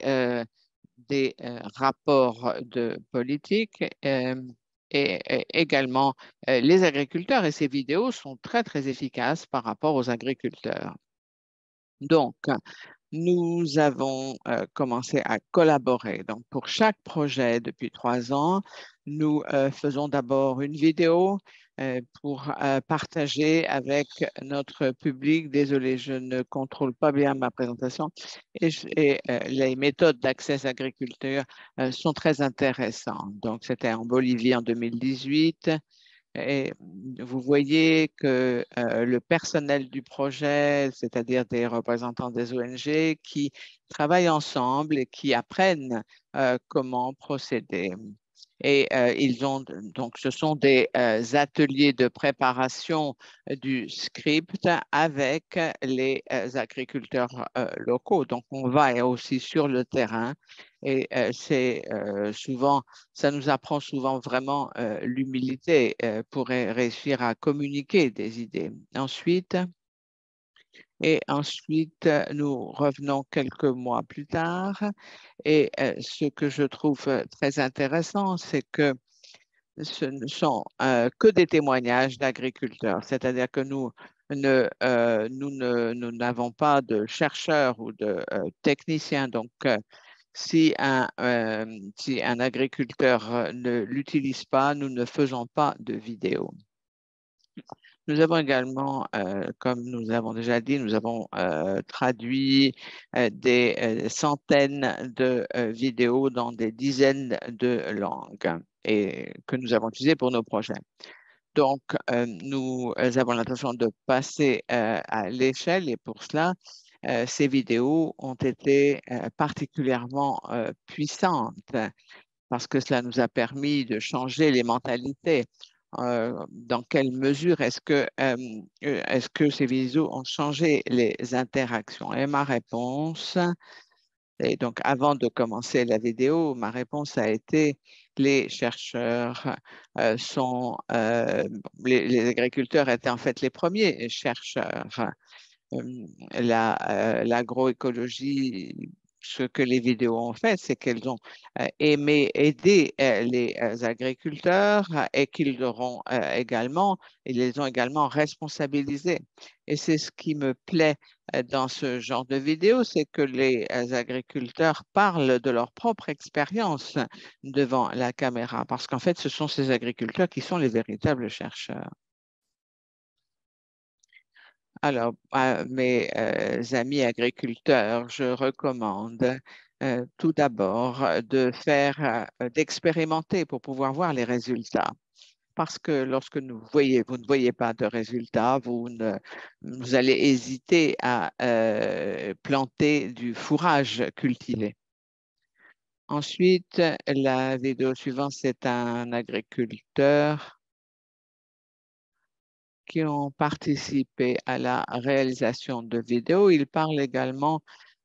rapports de politique et également les agriculteurs. Et ces vidéos sont très, très efficaces par rapport aux agriculteurs. Donc, nous avons commencé à collaborer. Donc, pour chaque projet depuis 3 ans, nous faisons d'abord une vidéo pour partager avec notre public. Désolé, je ne contrôle pas bien ma présentation. Les méthodes d'accès à l'agriculture sont très intéressantes. Donc, c'était en Bolivie en 2018. Et vous voyez que le personnel du projet, c'est-à-dire des représentants des ONG qui travaillent ensemble et qui apprennent comment procéder. Et donc, ce sont des ateliers de préparation du script avec les agriculteurs locaux. Donc, on va aussi sur le terrain et ça nous apprend souvent vraiment l'humilité pour réussir à communiquer des idées. Ensuite, nous revenons quelques mois plus tard et ce que je trouve très intéressant, c'est que ce ne sont que des témoignages d'agriculteurs, c'est-à-dire que nous n'avons pas de chercheurs ou de techniciens. Donc, si un agriculteur ne l'utilise pas, nous ne faisons pas de vidéo. Nous avons également, comme nous avons déjà dit, nous avons traduit des centaines de vidéos dans des dizaines de langues et que nous avons utilisées pour nos projets. Donc, nous avons l'intention de passer à l'échelle et pour cela, ces vidéos ont été particulièrement puissantes parce que cela nous a permis de changer les mentalités. Dans quelle mesure est-ce que ces vidéos ont changé les interactions? Et ma réponse, et donc avant de commencer la vidéo, ma réponse a été les chercheurs les agriculteurs étaient en fait les premiers chercheurs. L'agroécologie, ce que les vidéos ont fait, c'est qu'elles ont aidé les agriculteurs et qu'ils ils les ont également responsabilisés. Et c'est ce qui me plaît dans ce genre de vidéo, c'est que les agriculteurs parlent de leur propre expérience devant la caméra, parce qu'en fait, ce sont ces agriculteurs qui sont les véritables chercheurs. Alors, à mes amis agriculteurs, je recommande tout d'abord d'expérimenter pour pouvoir voir les résultats. Parce que lorsque vous ne voyez pas de résultats, vous allez hésiter à planter du fourrage cultivé. Ensuite, la vidéo suivante, c'est un agriculteur qui ont participé à la réalisation de vidéos. Il parle également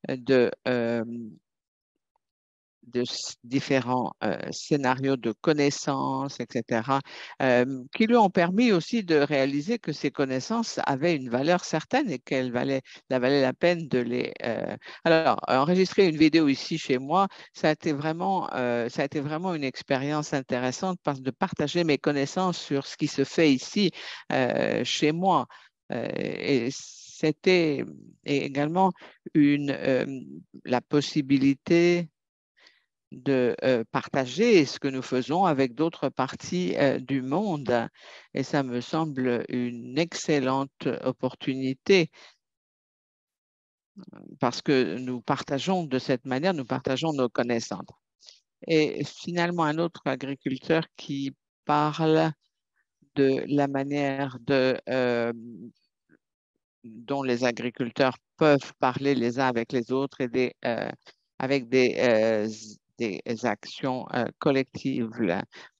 de, différents scénarios de connaissances, etc., qui lui ont permis aussi de réaliser que ces connaissances avaient une valeur certaine et qu'elles valait la peine de les… Alors, enregistrer une vidéo ici chez moi, ça a été vraiment une expérience intéressante de partager mes connaissances sur ce qui se fait ici chez moi. Et c'était également la possibilité de partager ce que nous faisons avec d'autres parties du monde. Et ça me semble une excellente opportunité parce que de cette manière, nous partageons nos connaissances. Et finalement, un autre agriculteur qui parle de la manière dont les agriculteurs peuvent parler les uns avec les autres et avec des actions collectives.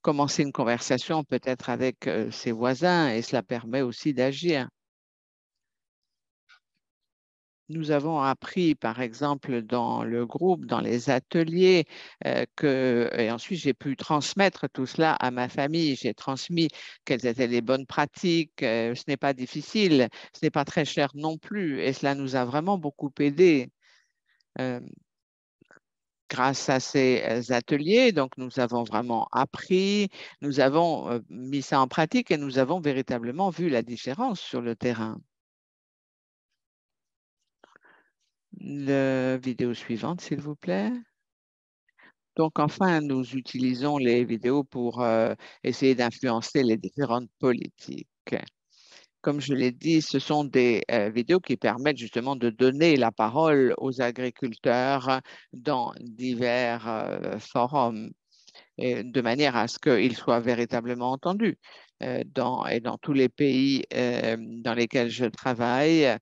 Commencer une conversation peut-être avec ses voisins et cela permet aussi d'agir. Nous avons appris, par exemple, dans le groupe, dans les ateliers, et ensuite j'ai pu transmettre tout cela à ma famille. J'ai transmis quelles étaient les bonnes pratiques. Ce n'est pas difficile, ce n'est pas très cher non plus, et cela nous a vraiment beaucoup aidé. Grâce à ces ateliers, donc nous avons vraiment appris, nous avons mis ça en pratique et nous avons véritablement vu la différence sur le terrain. La vidéo suivante, s'il vous plaît. Donc, enfin, nous utilisons les vidéos pour essayer d'influencer les différentes politiques. Comme je l'ai dit, ce sont des vidéos qui permettent justement de donner la parole aux agriculteurs dans divers forums, et de manière à ce qu'ils soient véritablement entendus. Dans tous les pays dans lesquels je travaille,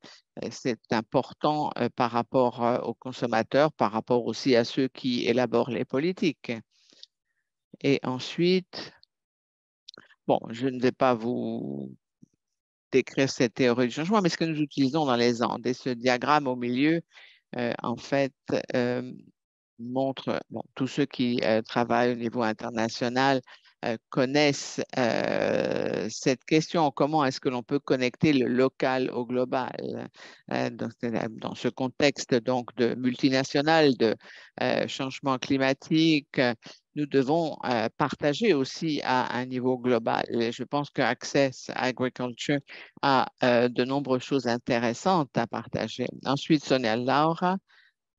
c'est important par rapport aux consommateurs, par rapport aussi à ceux qui élaborent les politiques. Et ensuite, bon, je ne vais pas vous décrire cette théorie du changement, mais ce que nous utilisons dans les Andes, et ce diagramme au milieu, en fait, montre, bon, tous ceux qui travaillent au niveau international connaissent cette question, comment est-ce que l'on peut connecter le local au global dans ce contexte donc de multinational, de changement climatique. Nous devons partager aussi à un niveau global. Et je pense que Access Agriculture a de nombreuses choses intéressantes à partager. Ensuite, Sonia Laura,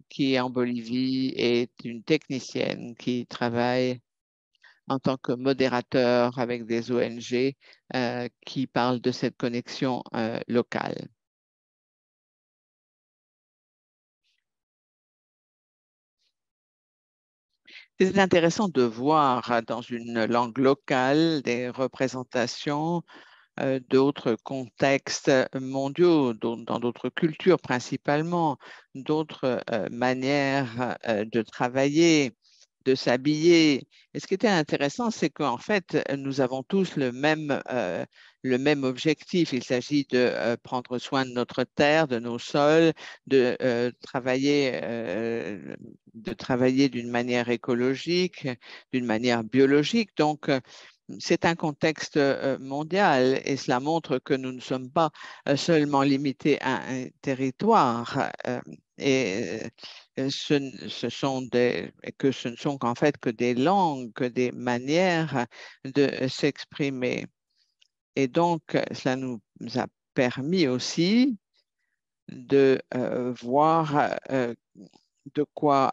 qui est en Bolivie, est une technicienne qui travaille en tant que modérateur avec des ONG qui parlent de cette connexion locale. C'est intéressant de voir dans une langue locale des représentations d'autres contextes mondiaux, dans d'autres cultures principalement, d'autres manières de travailler, de s'habiller. Et ce qui était intéressant, c'est qu'en fait, nous avons tous le même objectif. Il s'agit de prendre soin de notre terre, de nos sols, de travailler d'une manière écologique, d'une manière biologique. Donc, c'est un contexte mondial et cela montre que nous ne sommes pas seulement limités à un territoire et que ce ne sont qu'en fait que des langues, que des manières de s'exprimer. Et donc, cela nous a permis aussi de voir de quoi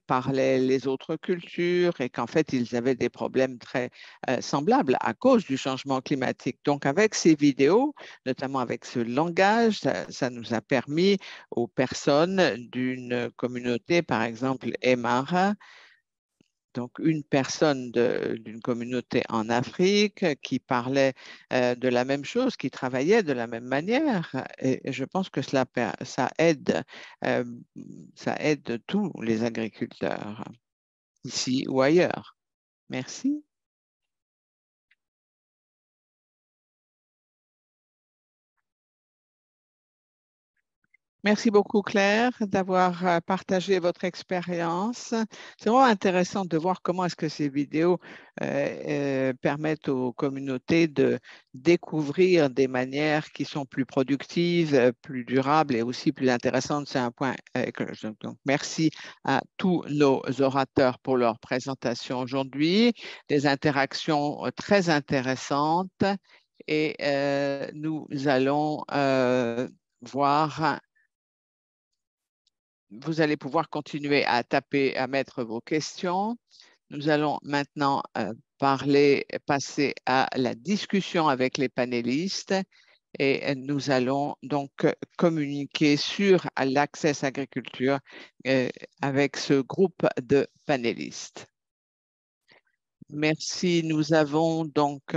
parlaient les autres cultures et qu'en fait, ils avaient des problèmes très semblables à cause du changement climatique. Donc, avec ces vidéos, notamment avec ce langage, ça nous a permis aux personnes d'une communauté, par exemple, Aymara, donc une personne d'une communauté en Afrique qui parlait de la même chose, qui travaillait de la même manière. Et je pense que euh, ça aide tous les agriculteurs, ici ou ailleurs. Merci. Merci beaucoup, Claire, d'avoir partagé votre expérience. C'est vraiment intéressant de voir comment est-ce que ces vidéos permettent aux communautés de découvrir des manières qui sont plus productives, plus durables et aussi plus intéressantes. C'est un point écologique. Donc, merci à tous nos orateurs pour leur présentation aujourd'hui. Des interactions très intéressantes et nous allons voir. Vous allez pouvoir continuer à taper, à mettre vos questions. Nous allons maintenant passer à la discussion avec les panélistes et nous allons donc communiquer sur l'Access Agriculture avec ce groupe de panélistes. Merci. Nous avons donc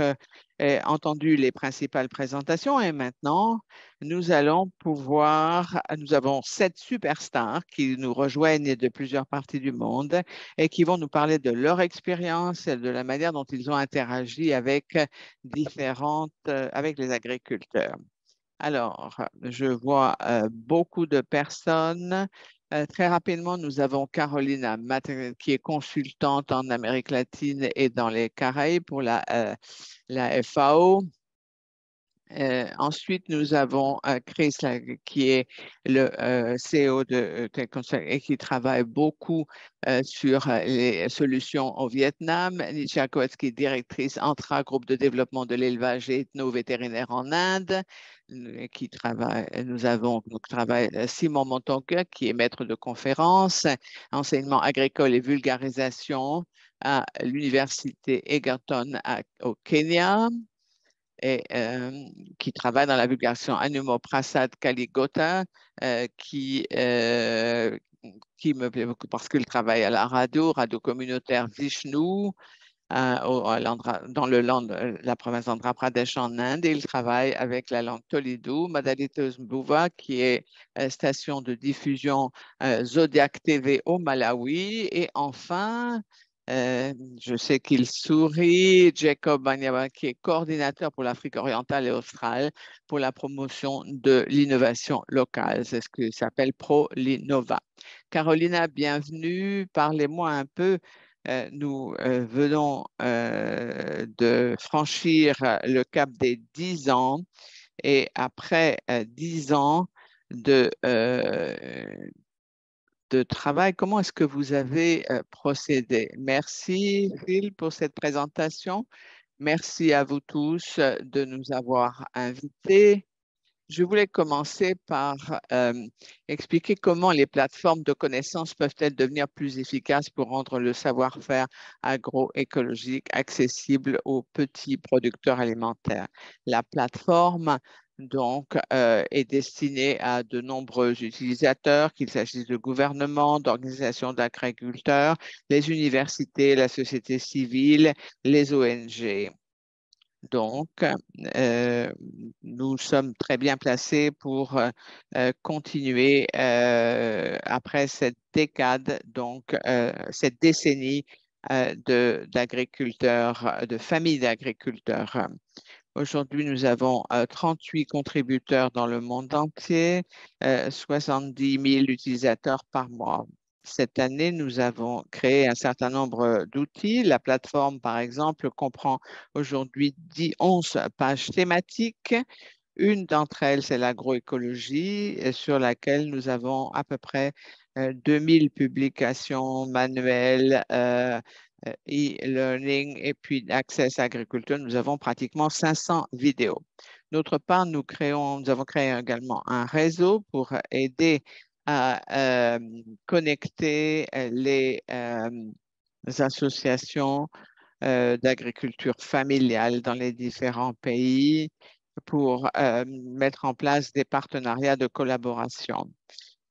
entendu les principales présentations et maintenant, nous avons 7 superstars qui nous rejoignent de plusieurs parties du monde et qui vont nous parler de leur expérience et de la manière dont ils ont interagi avec avec les agriculteurs. Alors, je vois beaucoup de personnes. Très rapidement, nous avons Carolina qui est consultante en Amérique latine et dans les Caraïbes pour la FAO. Ensuite, nous avons Chris qui est le CEO de Tech Consult et qui travaille beaucoup sur les solutions au Vietnam. Nisha Coates, qui est directrice intra-groupe de développement de l'élevage et ethno-vétérinaire en Inde, qui travaille. Nous avons donc travaille Simon Montonka, qui est maître de conférences, enseignement agricole et vulgarisation à l'université Egerton au Kenya et qui travaille dans la vulgarisation Anumo Prasad Kaligota, qui me plaît beaucoup parce qu'il travaille à la radio communautaire Vishnu, dans la province d'Andhra Pradesh en Inde. Et il travaille avec la langue Telugu, Madalitos Mbuva, qui est station de diffusion Zodiac TV au Malawi. Et enfin, je sais qu'il sourit, Jacob Banyama, qui est coordinateur pour l'Afrique orientale et australe pour la promotion de l'innovation locale. C'est ce qui s'appelle ProLinova. Carolina, bienvenue. Parlez-moi un peu. Nous venons de franchir le cap des 10 ans et après 10 ans de, de travail, comment est-ce que vous avez procédé? Merci Phil pour cette présentation. Merci à vous tous de nous avoir invités. Je voulais commencer par expliquer comment les plateformes de connaissances peuvent-elles devenir plus efficaces pour rendre le savoir-faire agroécologique accessible aux petits producteurs alimentaires. La plateforme, donc, est destinée à de nombreux utilisateurs, qu'il s'agisse de gouvernements, d'organisations d'agriculteurs, les universités, la société civile, les ONG. Donc, euh, nous sommes très bien placés pour continuer après cette décade, donc cette décennie d'agriculteurs, de familles d'agriculteurs. Aujourd'hui, nous avons 38 contributeurs dans le monde entier, 70 000 utilisateurs par mois. Cette année, nous avons créé un certain nombre d'outils. La plateforme, par exemple, comprend aujourd'hui 11 pages thématiques. Une d'entre elles, c'est l'agroécologie, sur laquelle nous avons à peu près 2000 publications manuelles, e-learning et puis Access Agriculture. Nous avons pratiquement 500 vidéos. D'autre part, nous avons créé également un réseau pour aider à connecter les associations d'agriculture familiale dans les différents pays pour mettre en place des partenariats de collaboration.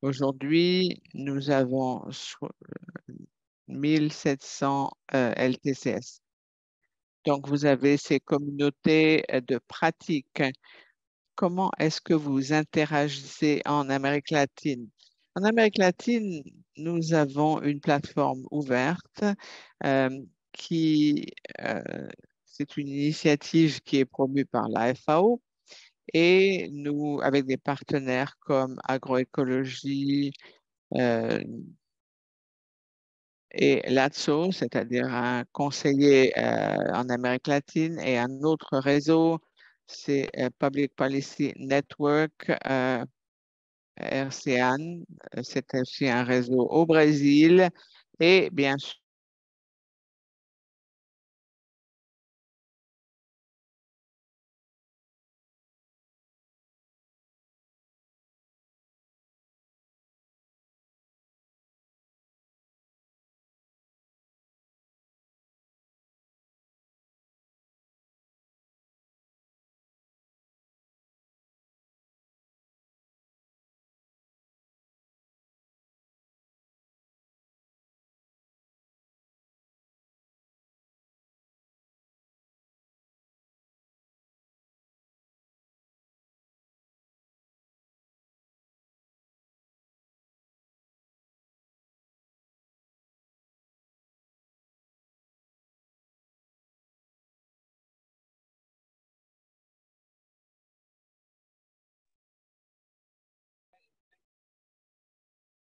Aujourd'hui, nous avons 1700 LTCS. Donc, vous avez ces communautés de pratique. Comment est-ce que vous interagissez en Amérique latine? En Amérique latine, nous avons une plateforme ouverte euh, qui, c'est une initiative qui est promue par la FAO et nous, avec des partenaires comme Agroécologie et l'ATSO, c'est-à-dire un conseiller en Amérique latine, et un autre réseau, c'est Public Policy Network, RCAN, c'est aussi un réseau au Brésil, et bien sûr,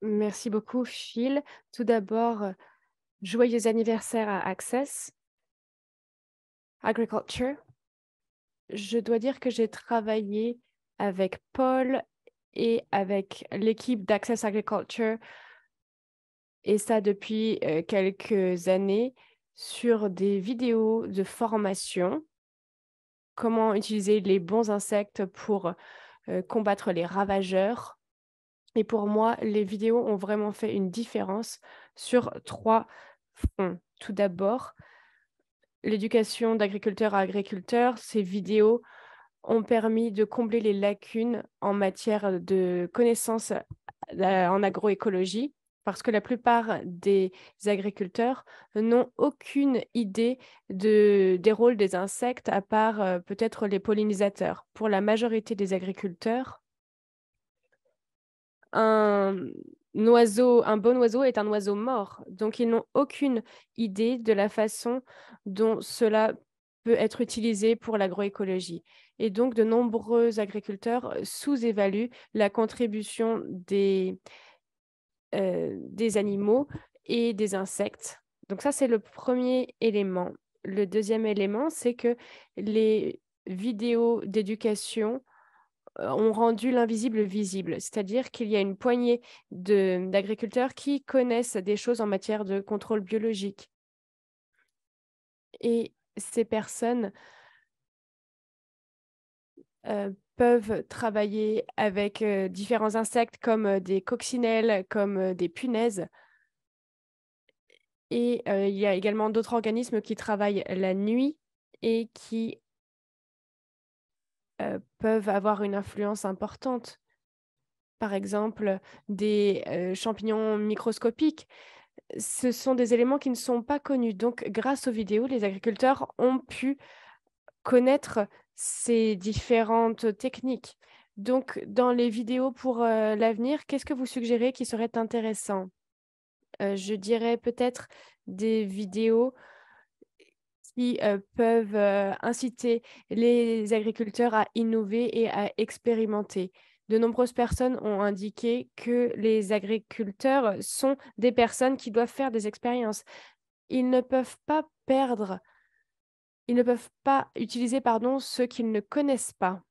Merci beaucoup, Phil. Tout d'abord, joyeux anniversaire à Access Agriculture. Je dois dire que j'ai travaillé avec Paul et avec l'équipe d'Access Agriculture, et ça depuis quelques années, sur des vidéos de formation, comment utiliser les bons insectes pour combattre les ravageurs. Et pour moi, les vidéos ont vraiment fait une différence sur 3 fronts. Tout d'abord, l'éducation d'agriculteur à agriculteur, ces vidéos ont permis de combler les lacunes en matière de connaissances en agroécologie, parce que la plupart des agriculteurs n'ont aucune idée des rôles des insectes, à part peut-être les pollinisateurs. Pour la majorité des agriculteurs, un un bon oiseau est un oiseau mort. Donc, ils n'ont aucune idée de la façon dont cela peut être utilisé pour l'agroécologie. Et donc, de nombreux agriculteurs sous-évaluent la contribution des animaux et des insectes. Donc ça, c'est le premier élément. Le deuxième élément, c'est que les vidéos d'éducation ont rendu l'invisible visible. C'est-à-dire qu'il y a une poignée d'agriculteurs qui connaissent des choses en matière de contrôle biologique. Et ces personnes peuvent travailler avec différents insectes comme des coccinelles, comme des punaises. Et il y a également d'autres organismes qui travaillent la nuit et qui peuvent avoir une influence importante. Par exemple, des champignons microscopiques. Ce sont des éléments qui ne sont pas connus. Donc, grâce aux vidéos, les agriculteurs ont pu connaître ces différentes techniques. Donc, dans les vidéos pour l'avenir, qu'est-ce que vous suggérez qui serait intéressant? Je dirais peut-être des vidéos qui peuvent inciter les agriculteurs à innover et à expérimenter. De nombreuses personnes ont indiqué que les agriculteurs sont des personnes qui doivent faire des expériences. Ils ne peuvent pas perdre, ils ne peuvent pas utiliser, pardon, ce qu'ils ne connaissent pas.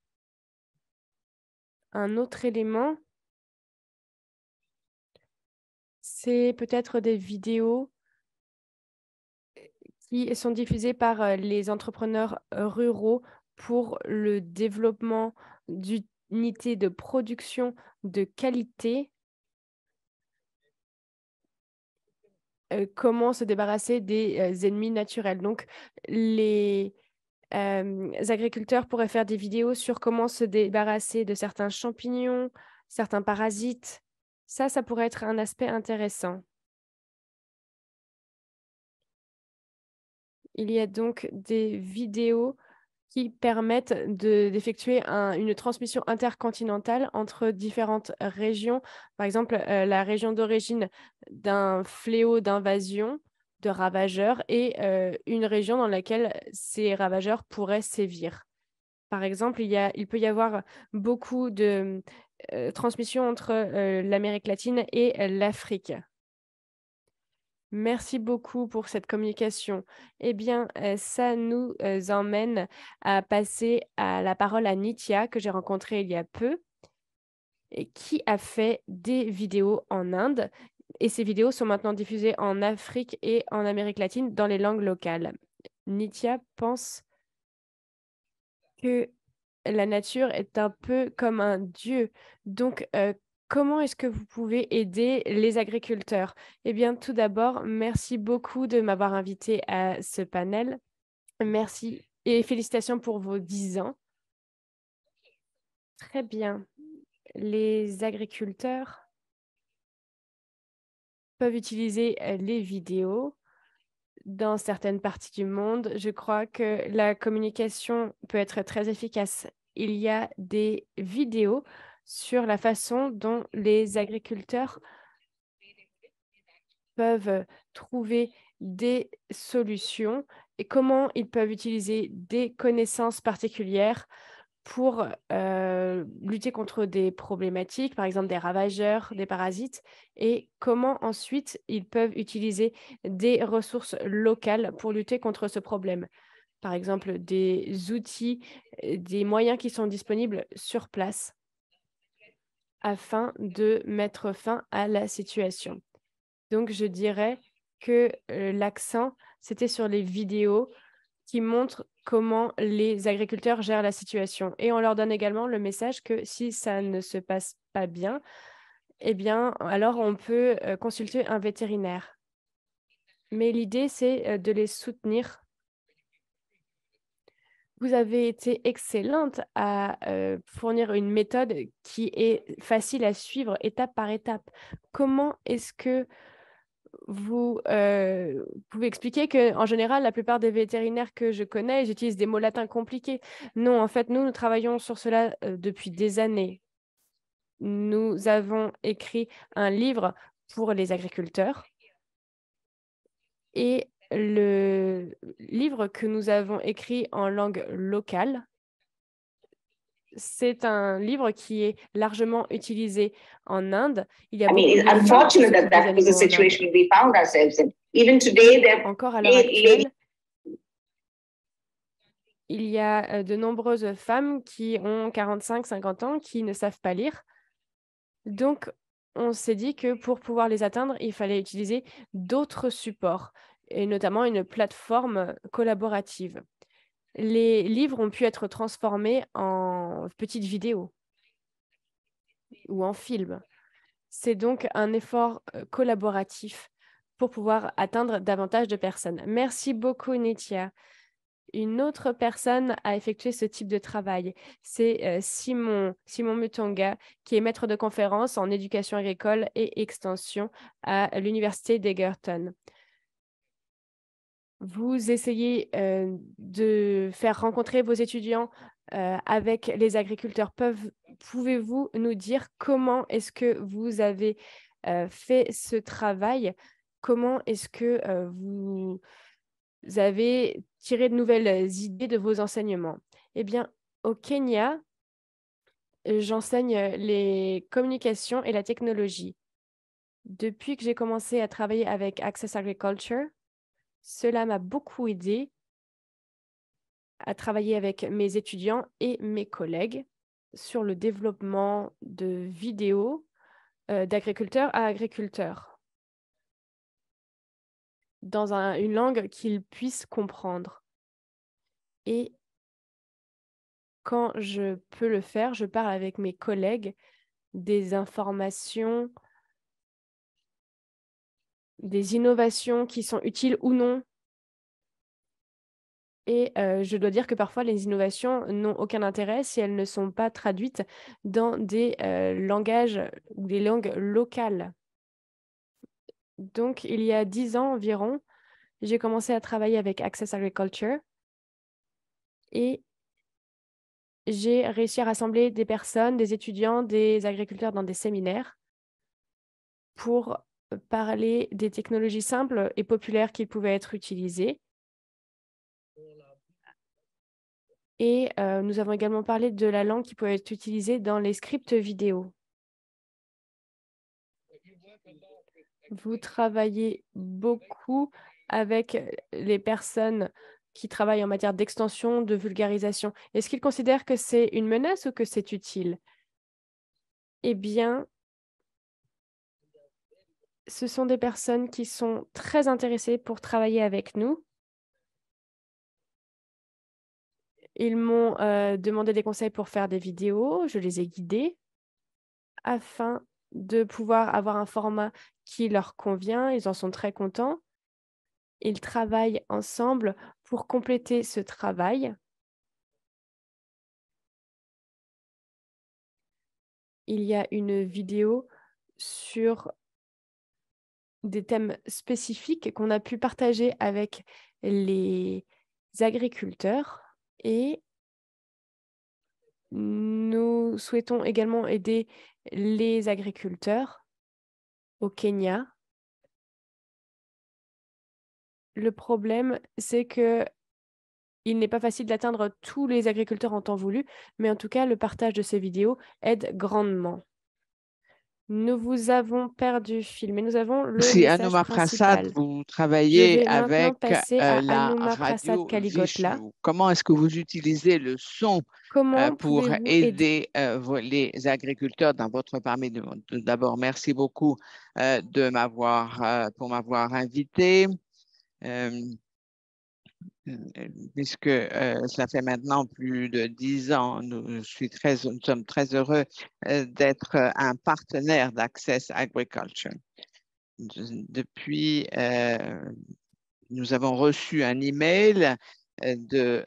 Un autre élément, c'est peut-être des vidéos qui sont diffusées par les entrepreneurs ruraux pour le développement d'unités de production de qualité. Comment se débarrasser des ennemis naturels. Donc, les agriculteurs pourraient faire des vidéos sur comment se débarrasser de certains champignons, certains parasites. Ça pourrait être un aspect intéressant. Il y a donc des vidéos qui permettent d'effectuer une transmission intercontinentale entre différentes régions. Par exemple, la région d'origine d'un fléau d'invasion, de ravageurs, et une région dans laquelle ces ravageurs pourraient sévir. Par exemple, il peut y avoir beaucoup de transmissions entre l'Amérique latine et l'Afrique. Merci beaucoup pour cette communication. Eh bien, ça nous emmène à passer à la parole à Nitya, que j'ai rencontrée il y a peu, et qui a fait des vidéos en Inde. Et ces vidéos sont maintenant diffusées en Afrique et en Amérique latine dans les langues locales. Nitya pense que la nature est un peu comme un dieu. Donc, comment est-ce que vous pouvez aider les agriculteurs? Eh bien, tout d'abord, merci beaucoup de m'avoir invité à ce panel. Merci et félicitations pour vos 10 ans. Très bien. Les agriculteurs peuvent utiliser les vidéos dans certaines parties du monde. Je crois que la communication peut être très efficace. Il y a des vidéos sur la façon dont les agriculteurs peuvent trouver des solutions et comment ils peuvent utiliser des connaissances particulières pour lutter contre des problématiques, par exemple des ravageurs, des parasites, et comment ensuite ils peuvent utiliser des ressources locales pour lutter contre ce problème. Par exemple, des outils, des moyens qui sont disponibles sur place afin de mettre fin à la situation. Donc, je dirais que l'accent, c'était sur les vidéos qui montrent comment les agriculteurs gèrent la situation. Et on leur donne également le message que si ça ne se passe pas bien, eh bien, alors on peut consulter un vétérinaire. Mais l'idée, c'est de les soutenir. Vous avez été excellente à fournir une méthode qui est facile à suivre étape par étape. Comment est-ce que vous pouvez expliquer qu'en général, la plupart des vétérinaires que je connais, ils utilisent des mots latins compliqués? Non, en fait, nous travaillons sur cela depuis des années. Nous avons écrit un livre pour les agriculteurs et le livre que nous avons écrit en langue locale, c'est un livre qui est largement utilisé en Inde. Il y a I mean, beaucoup it's de femmes qui unfortunate that s'occupent des that was the animaux en Inde. situation we found ourselves in. Even today, there Encore à are l'heure ladies. actuelle, il y a de nombreuses femmes qui ont 45-50 ans qui ne savent pas lire. Donc, on s'est dit que pour pouvoir les atteindre, il fallait utiliser d'autres supports, et notamment une plateforme collaborative. Les livres ont pu être transformés en petites vidéos ou en films. C'est donc un effort collaboratif pour pouvoir atteindre davantage de personnes. Merci beaucoup, Nithya. Une autre personne a effectué ce type de travail. C'est Simon Mutonga, qui est maître de conférence en éducation agricole et extension à l'Université d'Egerton. Vous essayez de faire rencontrer vos étudiants avec les agriculteurs. Pouvez-vous nous dire comment est-ce que vous avez fait ce travail? Comment est-ce que vous avez tiré de nouvelles idées de vos enseignements? Eh bien, au Kenya, j'enseigne les communications et la technologie. Depuis que j'ai commencé à travailler avec Access Agriculture, cela m'a beaucoup aidé à travailler avec mes étudiants et mes collègues sur le développement de vidéos d'agriculteur à agriculteur dans une langue qu'ils puissent comprendre. Et quand je peux le faire, je parle avec mes collègues des informations, des innovations qui sont utiles ou non. Et je dois dire que parfois, les innovations n'ont aucun intérêt si elles ne sont pas traduites dans des langages ou des langues locales. Donc, il y a 10 ans environ, j'ai commencé à travailler avec Access Agriculture et j'ai réussi à rassembler des personnes, des étudiants, des agriculteurs dans des séminaires pour parler des technologies simples et populaires qui pouvaient être utilisées. Et nous avons également parlé de la langue qui pouvait être utilisée dans les scripts vidéo. Vous travaillez beaucoup avec les personnes qui travaillent en matière d'extension, de vulgarisation. Est-ce qu'ils considèrent que c'est une menace ou que c'est utile? Eh bien, ce sont des personnes qui sont très intéressées pour travailler avec nous. Ils m'ont demandé des conseils pour faire des vidéos, je les ai guidés afin de pouvoir avoir un format qui leur convient. Ils en sont très contents. Ils travaillent ensemble pour compléter ce travail. Il y a une vidéo sur des thèmes spécifiques qu'on a pu partager avec les agriculteurs et nous souhaitons également aider les agriculteurs au Kenya. Le problème, c'est que Il n'est pas facile d'atteindre tous les agriculteurs en temps voulu, mais en tout cas, le partage de ces vidéos aide grandement. Nous vous avons perdu fil, mais nous avons le Si message Anouma Prasad, principal. vous Je travaillez vais maintenant avec passer à la Anouma Prasad radio Kaligotla. Vishnu. Comment est-ce que vous utilisez le son Comment pour pouvez-vous aider? aider les agriculteurs dans votre parmi d'abord, merci beaucoup pour m'avoir invité. Euh, Puisque ça fait maintenant plus de 10 ans, nous sommes très heureux d'être un partenaire d'Access Agriculture. Depuis, nous avons reçu un email de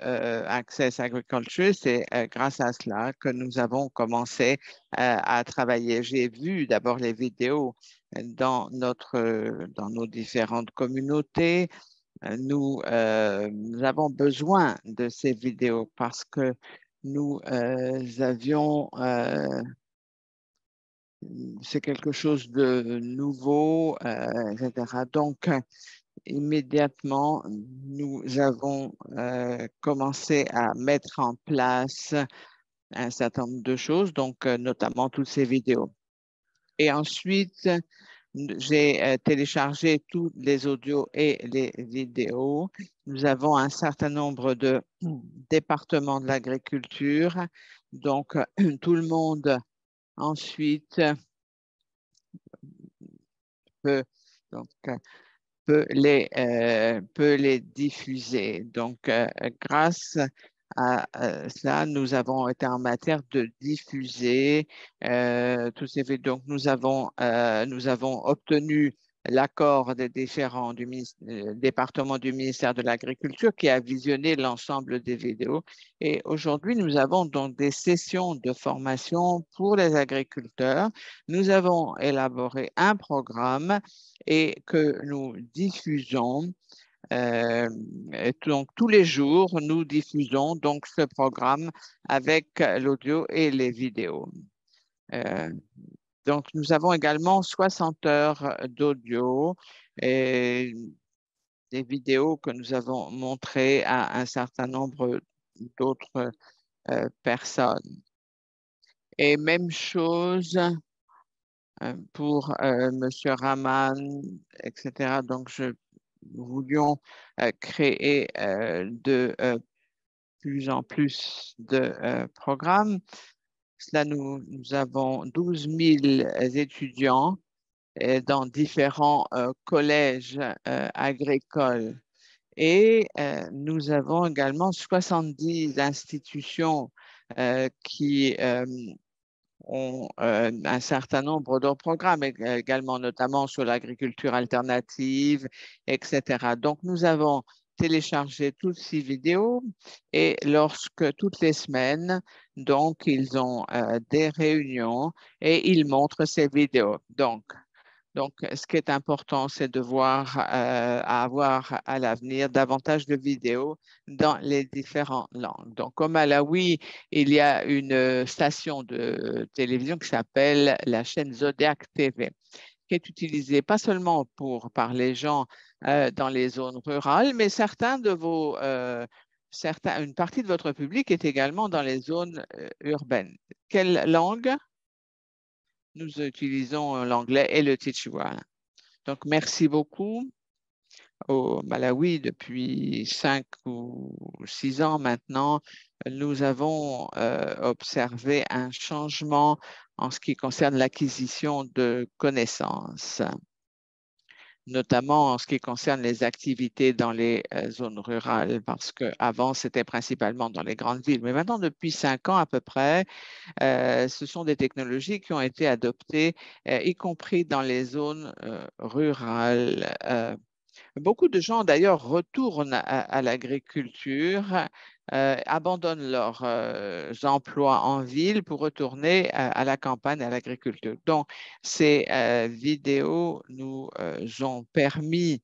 Access Agriculture. C'est grâce à cela que nous avons commencé à travailler. J'ai vu d'abord les vidéos dans nos différentes communautés. Nous avons besoin de ces vidéos parce que nous avions, c'est quelque chose de nouveau, etc. Donc, immédiatement, nous avons commencé à mettre en place un certain nombre de choses, donc notamment toutes ces vidéos. Et ensuite, j'ai téléchargé tous les audios et les vidéos. Nous avons un certain nombre de départements de l'agriculture. Donc, tout le monde ensuite peut, donc, peut les diffuser. Donc, grâce à cela, nous avons été en matière de diffuser tous ces vidéos. Donc, nous avons obtenu l'accord des différents départements du ministère de l'Agriculture qui a visionné l'ensemble des vidéos. Et aujourd'hui, nous avons donc des sessions de formation pour les agriculteurs. Nous avons élaboré un programme et que nous diffusons. Donc, tous les jours, nous diffusons donc ce programme avec l'audio et les vidéos. Donc, nous avons également 60 heures d'audio et des vidéos que nous avons montrées à un certain nombre d'autres personnes. Et même chose pour M. Rahman, etc. Donc, nous voulions créer de plus en plus de programmes. Cela, nous avons 12 000 étudiants dans différents collèges agricoles. Et nous avons également 70 institutions qui ont un certain nombre de programmes également, notamment sur l'agriculture alternative, etc. Donc, nous avons téléchargé toutes ces vidéos et toutes les semaines, donc, ils ont des réunions et ils montrent ces vidéos. Donc, ce qui est important, c'est de avoir à l'avenir davantage de vidéos dans les différentes langues. Donc, au Malawi, il y a une station de télévision qui s'appelle la chaîne Zodiac TV, qui est utilisée pas seulement par les gens dans les zones rurales, mais une partie de votre public est également dans les zones urbaines. Quelle langue? Nous utilisons l'anglais et le Quechua. Donc, merci beaucoup. Au Malawi, depuis 5 ou 6 ans maintenant, nous avons observé un changement en ce qui concerne l'acquisition de connaissances, notamment en ce qui concerne les activités dans les zones rurales, parce qu'avant, c'était principalement dans les grandes villes. Mais maintenant, depuis 5 ans à peu près, ce sont des technologies qui ont été adoptées, y compris dans les zones rurales. Beaucoup de gens, d'ailleurs, retournent à l'agriculture, abandonnent leurs emplois en ville pour retourner à la campagne, à l'agriculture. Donc, ces vidéos nous ont permis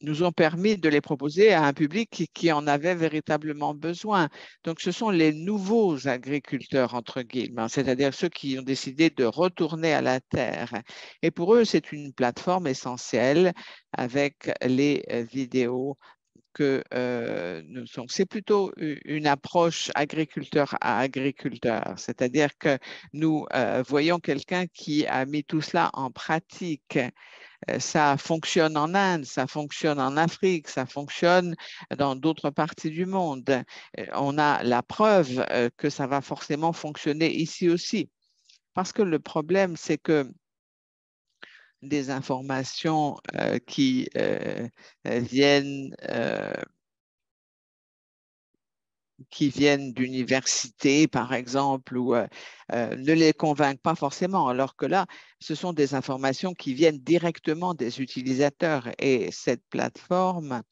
nous ont permis de les proposer à un public qui en avait véritablement besoin. Donc, ce sont les nouveaux agriculteurs, entre guillemets, c'est-à-dire ceux qui ont décidé de retourner à la terre. Et pour eux, c'est une plateforme essentielle avec les vidéos que nous sommes. C'est plutôt une approche agriculteur à agriculteur, c'est-à-dire que nous voyons quelqu'un qui a mis tout cela en pratique. Ça fonctionne en Inde, ça fonctionne en Afrique, ça fonctionne dans d'autres parties du monde. On a la preuve que ça va forcément fonctionner ici aussi. Parce que le problème, c'est que des informations qui viennent d'universités, par exemple, ou ne les convainquent pas forcément, alors que là, ce sont des informations qui viennent directement des utilisateurs. Et cette plateforme,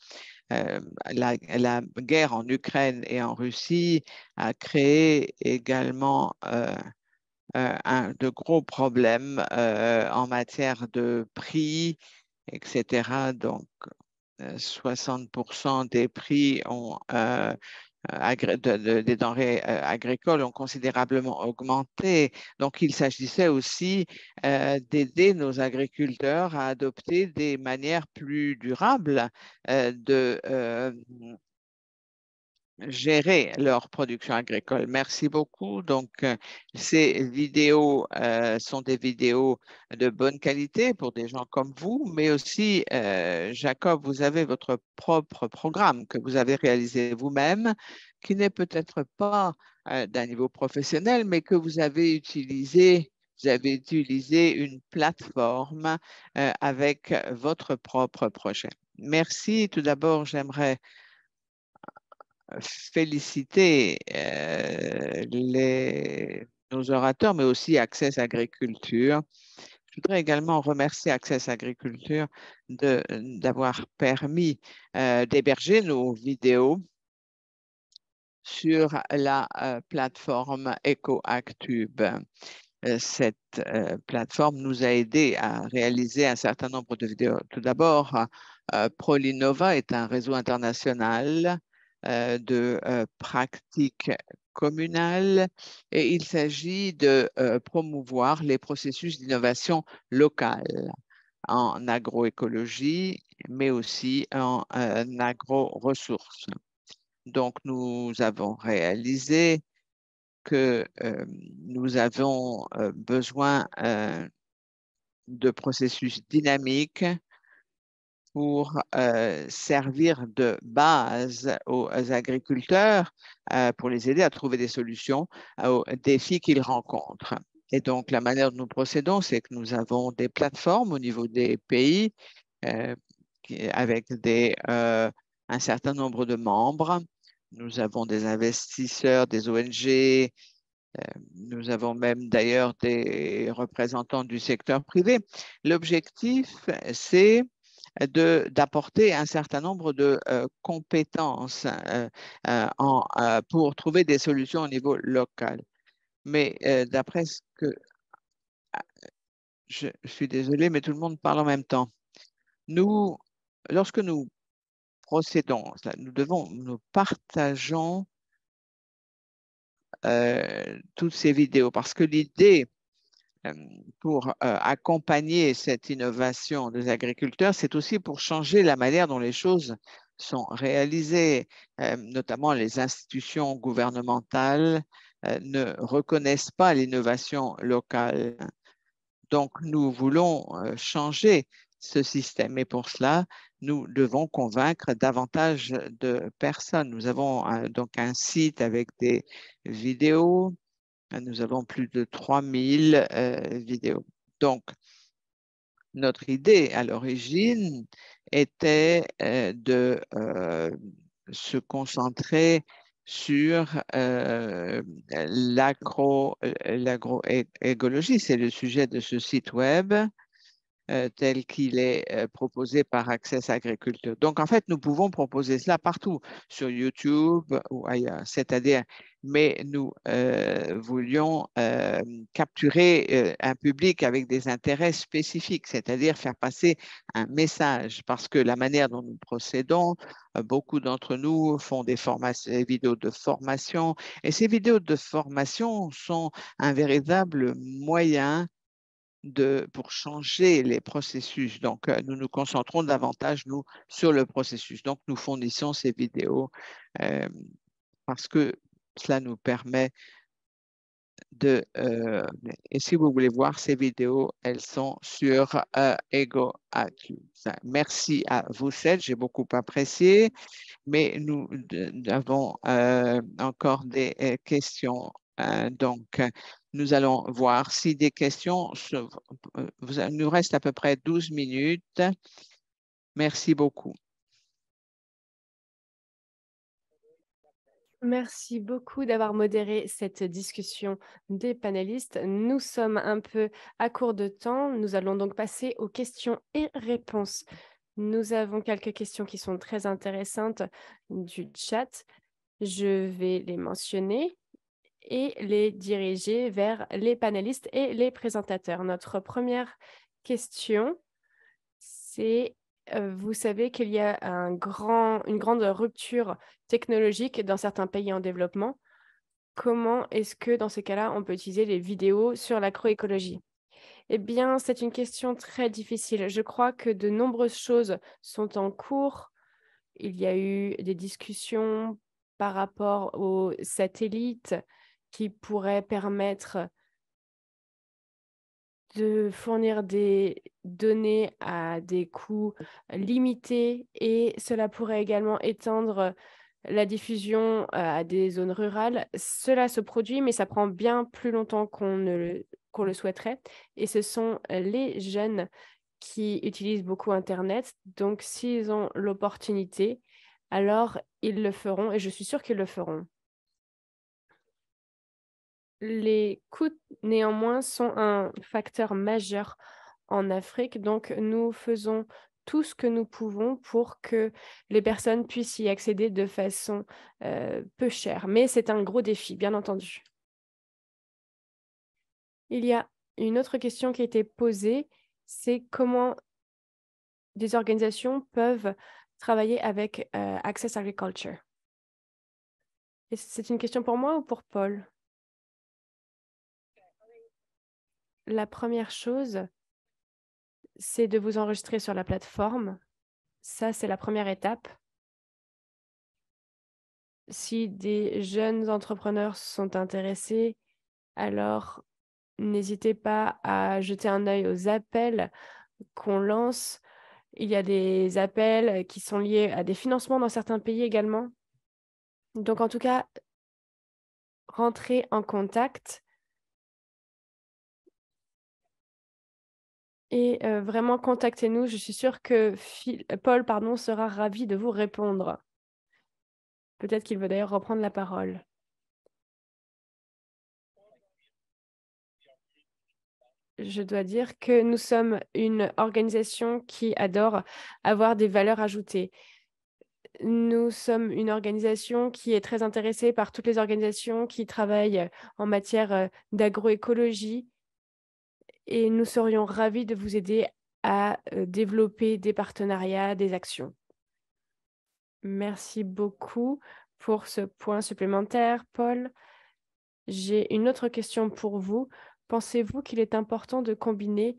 la guerre en Ukraine et en Russie a créé également de gros problèmes en matière de prix, etc. Donc, 60% des prix des denrées agricoles ont considérablement augmenté. Donc, il s'agissait aussi d'aider nos agriculteurs à adopter des manières plus durables de gérer leur production agricole. Merci beaucoup. Donc, ces vidéos sont des vidéos de bonne qualité pour des gens comme vous, mais aussi, Jacob, vous avez votre propre programme que vous avez réalisé vous-même, qui n'est peut-être pas d'un niveau professionnel, mais que vous avez utilisé. Vous avez utilisé une plateforme avec votre propre projet. Merci. Tout d'abord, j'aimerais féliciter nos orateurs, mais aussi Access Agriculture. Je voudrais également remercier Access Agriculture d'avoir permis d'héberger nos vidéos sur la plateforme EcoActube. Cette plateforme nous a aidé à réaliser un certain nombre de vidéos. Tout d'abord, Prolinova est un réseau international de pratiques communales et il s'agit de promouvoir les processus d'innovation locale en agroécologie, mais aussi en agro-ressources. Donc, nous avons réalisé que nous avons besoin de processus dynamiques pour servir de base aux agriculteurs, pour les aider à trouver des solutions aux défis qu'ils rencontrent. Et donc, la manière dont nous procédons, c'est que nous avons des plateformes au niveau des pays avec un certain nombre de membres. Nous avons des investisseurs, des ONG, nous avons même d'ailleurs des représentants du secteur privé. L'objectif, c'est d'apporter un certain nombre de compétences pour trouver des solutions au niveau local. Mais d'après ce que... Je suis désolée, mais tout le monde parle en même temps. Lorsque nous procédons, nous partageons toutes ces vidéos parce que l'idée pour accompagner cette innovation des agriculteurs, c'est aussi pour changer la manière dont les choses sont réalisées, notamment les institutions gouvernementales ne reconnaissent pas l'innovation locale. Donc, nous voulons changer ce système et pour cela, nous devons convaincre davantage de personnes. Nous avons donc un site avec des vidéos. Nous avons plus de 3000 vidéos. Donc, notre idée à l'origine était de se concentrer sur l'agroécologie. C'est le sujet de ce site web. tel qu'il est proposé par Access Agriculture. Donc, en fait, nous pouvons proposer cela partout, sur YouTube ou ailleurs, c'est-à-dire, mais nous voulions capturer un public avec des intérêts spécifiques, c'est-à-dire faire passer un message, parce que la manière dont nous procédons, beaucoup d'entre nous font des vidéos de formation, et ces vidéos de formation sont un véritable moyen pour changer les processus. Donc, nous nous concentrons davantage, nous, sur le processus. Donc, nous fournissons ces vidéos parce que cela nous permet de... et si vous voulez voir ces vidéos, elles sont sur EgoAQ. Merci à vous, Seth, j'ai beaucoup apprécié, mais nous avons encore des questions. Donc, nous allons voir si des questions, il nous reste à peu près 12 minutes. Merci beaucoup. Merci beaucoup d'avoir modéré cette discussion des panélistes. Nous sommes un peu à court de temps. Nous allons donc passer aux questions et réponses. Nous avons quelques questions qui sont très intéressantes du chat. Je vais les mentionner et les diriger vers les panélistes et les présentateurs. Notre première question, c'est vous savez qu'il y a une grande rupture technologique dans certains pays en développement. Comment est-ce que dans ces cas-là, on peut utiliser les vidéos sur l'agroécologie? Eh bien, c'est une question très difficile. Je crois que de nombreuses choses sont en cours. Il y a eu des discussions par rapport aux satellites qui pourraient permettre de fournir des données à des coûts limités et cela pourrait également étendre la diffusion à des zones rurales. Cela se produit, mais ça prend bien plus longtemps qu'on le souhaiterait. Et ce sont les jeunes qui utilisent beaucoup Internet. Donc, s'ils ont l'opportunité, alors ils le feront et je suis sûre qu'ils le feront. Les coûts, néanmoins, sont un facteur majeur en Afrique. Donc, nous faisons tout ce que nous pouvons pour que les personnes puissent y accéder de façon peu chère. Mais c'est un gros défi, bien entendu. Il y a une autre question qui a été posée, c'est comment des organisations peuvent travailler avec Access Agriculture. Et c'est une question pour moi ou pour Paul? La première chose, c'est de vous enregistrer sur la plateforme. Ça, c'est la première étape. Si des jeunes entrepreneurs sont intéressés, alors n'hésitez pas à jeter un œil aux appels qu'on lance. Il y a des appels qui sont liés à des financements dans certains pays également. Donc, en tout cas, rentrez en contact et vraiment contactez-nous. Je suis sûre que Paul sera ravi de vous répondre. Peut-être qu'il veut d'ailleurs reprendre la parole. Je dois dire que nous sommes une organisation qui adore avoir des valeurs ajoutées. Nous sommes une organisation qui est très intéressée par toutes les organisations qui travaillent en matière d'agroécologie et nous serions ravis de vous aider à développer des partenariats, des actions. Merci beaucoup pour ce point supplémentaire, Paul. J'ai une autre question pour vous. Pensez-vous qu'il est important de combiner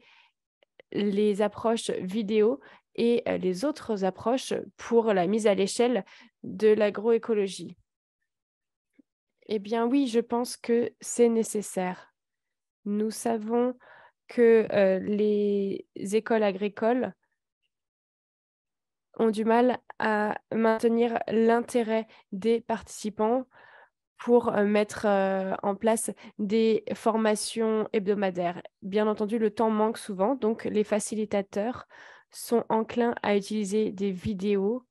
les approches vidéo et les autres approches pour la mise à l'échelle de l'agroécologie? Eh bien oui, je pense que c'est nécessaire. Nous savons que les écoles agricoles ont du mal à maintenir l'intérêt des participants pour mettre en place des formations hebdomadaires. Bien entendu, le temps manque souvent, donc les facilitateurs sont enclins à utiliser des vidéos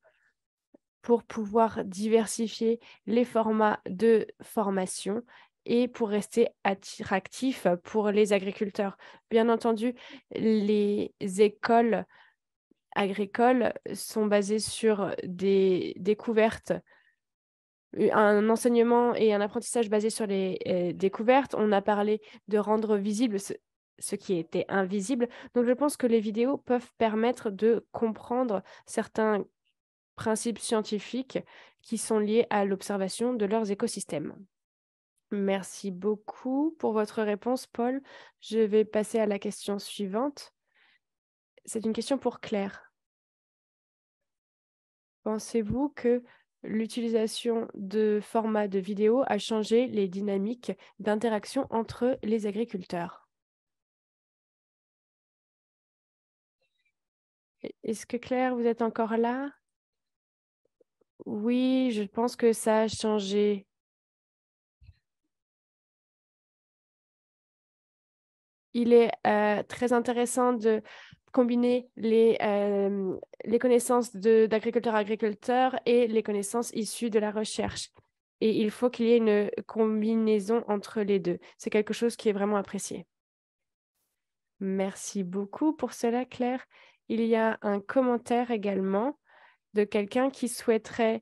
pour pouvoir diversifier les formats de formation et pour rester attractif pour les agriculteurs. Bien entendu, les écoles agricoles sont basées sur des découvertes, un enseignement et un apprentissage basé sur les découvertes. On a parlé de rendre visible ce qui était invisible. Donc, je pense que les vidéos peuvent permettre de comprendre certains principes scientifiques qui sont liés à l'observation de leurs écosystèmes. Merci beaucoup pour votre réponse, Paul. Je vais passer à la question suivante. C'est une question pour Claire. Pensez-vous que l'utilisation de formats de vidéo a changé les dynamiques d'interaction entre les agriculteurs? Est-ce que Claire, vous êtes encore là? Oui, je pense que ça a changé. Il est très intéressant de combiner les connaissances d'agriculteurs à agriculteurs et les connaissances issues de la recherche. Et il faut qu'il y ait une combinaison entre les deux. C'est quelque chose qui est vraiment apprécié. Merci beaucoup pour cela, Claire. Il y a un commentaire également de quelqu'un qui souhaiterait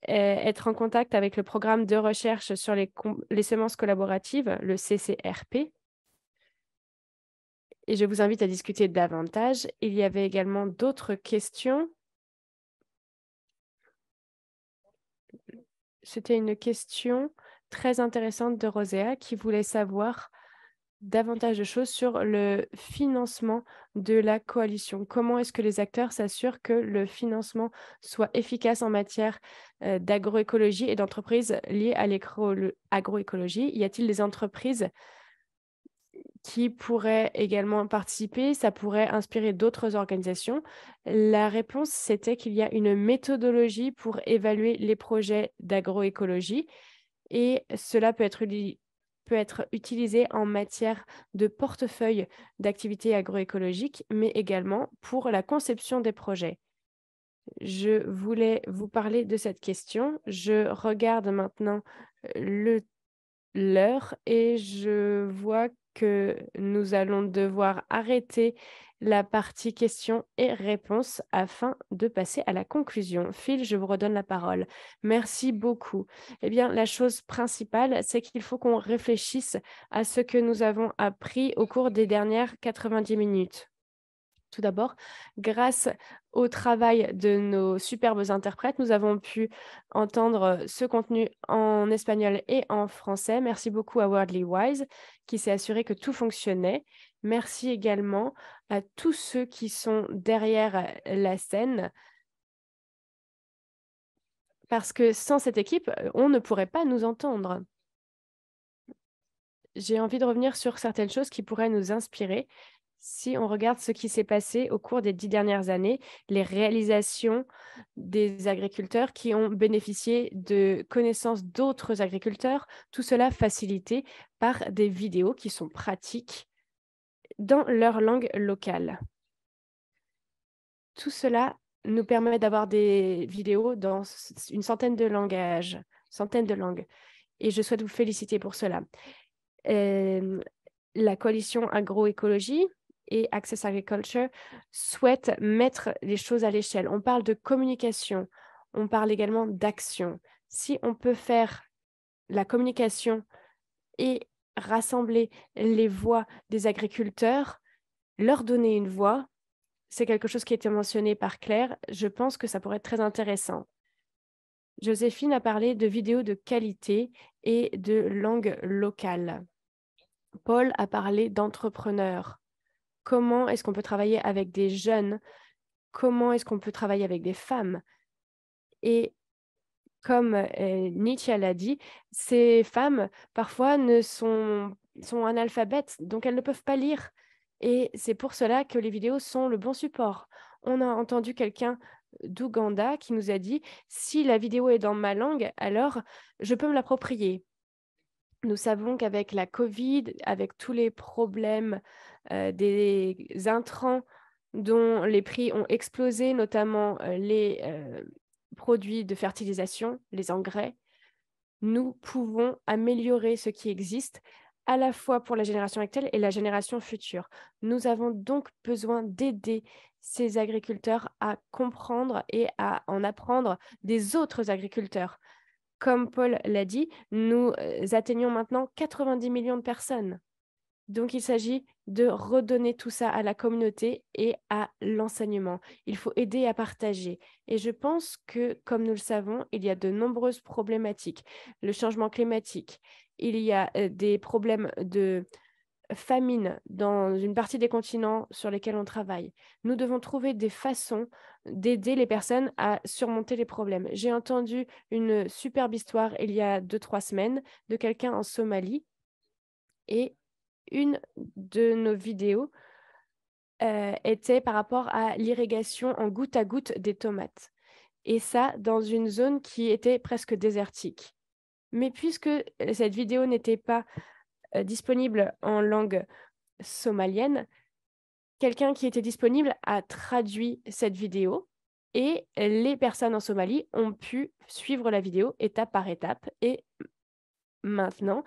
être en contact avec le programme de recherche sur les semences collaboratives, le CCRP. Et je vous invite à discuter davantage. Il y avait également d'autres questions. C'était une question très intéressante de Roséa qui voulait savoir davantage de choses sur le financement de la coalition. Comment est-ce que les acteurs s'assurent que le financement soit efficace en matière d'agroécologie et d'entreprises liées à l'agroécologie? Y a-t-il des entreprises qui pourraient également participer? Ça pourrait inspirer d'autres organisations. La réponse, c'était qu'il y a une méthodologie pour évaluer les projets d'agroécologie et cela peut être utilisé en matière de portefeuille d'activités agroécologiques, mais également pour la conception des projets. Je voulais vous parler de cette question. Je regarde maintenant l'heure et je vois que nous allons devoir arrêter la partie questions et réponses afin de passer à la conclusion. Phil, je vous redonne la parole. Merci beaucoup. Eh bien, la chose principale, c'est qu'il faut qu'on réfléchisse à ce que nous avons appris au cours des dernières 90 minutes. Tout d'abord, grâce au travail de nos superbes interprètes, nous avons pu entendre ce contenu en espagnol et en français. Merci beaucoup à Worldly Wise qui s'est assuré que tout fonctionnait. Merci également à tous ceux qui sont derrière la scène parce que sans cette équipe, on ne pourrait pas nous entendre. J'ai envie de revenir sur certaines choses qui pourraient nous inspirer. Si on regarde ce qui s'est passé au cours des 10 dernières années, les réalisations des agriculteurs qui ont bénéficié de connaissances d'autres agriculteurs, tout cela facilité par des vidéos qui sont pratiques dans leur langue locale. Tout cela nous permet d'avoir des vidéos dans une centaine de langues. Et je souhaite vous féliciter pour cela. La coalition agroécologie et Access Agriculture souhaitent mettre les choses à l'échelle. On parle de communication, on parle également d'action. Si on peut faire la communication et rassembler les voix des agriculteurs, leur donner une voix, c'est quelque chose qui a été mentionné par Claire. Je pense que ça pourrait être très intéressant. Joséphine a parlé de vidéos de qualité et de langue locale. Paul a parlé d'entrepreneurs. Comment est-ce qu'on peut travailler avec des jeunes? Comment est-ce qu'on peut travailler avec des femmes? Et comme Nietzsche l'a dit, ces femmes, parfois, sont analphabètes, donc elles ne peuvent pas lire. Et c'est pour cela que les vidéos sont le bon support. On a entendu quelqu'un d'Ouganda qui nous a dit « Si la vidéo est dans ma langue, alors je peux me l'approprier ». Nous savons qu'avec la Covid, avec tous les problèmes des intrants dont les prix ont explosé, notamment les produits de fertilisation, les engrais, Nous pouvons améliorer ce qui existe à la fois pour la génération actuelle et la génération future. Nous avons donc besoin d'aider ces agriculteurs à comprendre et à en apprendre des autres agriculteurs. Comme Paul l'a dit, nous atteignons maintenant 90 millions de personnes. Donc, il s'agit de redonner tout ça à la communauté et à l'enseignement. Il faut aider à partager. Et je pense que, comme nous le savons, il y a de nombreuses problématiques. Le changement climatique, il y a des problèmes de famine dans une partie des continents sur lesquels on travaille. Nous devons trouver des façons d'aider les personnes à surmonter les problèmes. J'ai entendu une superbe histoire il y a 2-3 semaines de quelqu'un en Somalie et une de nos vidéos était par rapport à l'irrigation en goutte à goutte des tomates. Et ça, dans une zone qui était presque désertique. Mais puisque cette vidéo n'était pas disponible en langue somalienne, quelqu'un qui était disponible a traduit cette vidéo et les personnes en Somalie ont pu suivre la vidéo étape par étape. Et maintenant,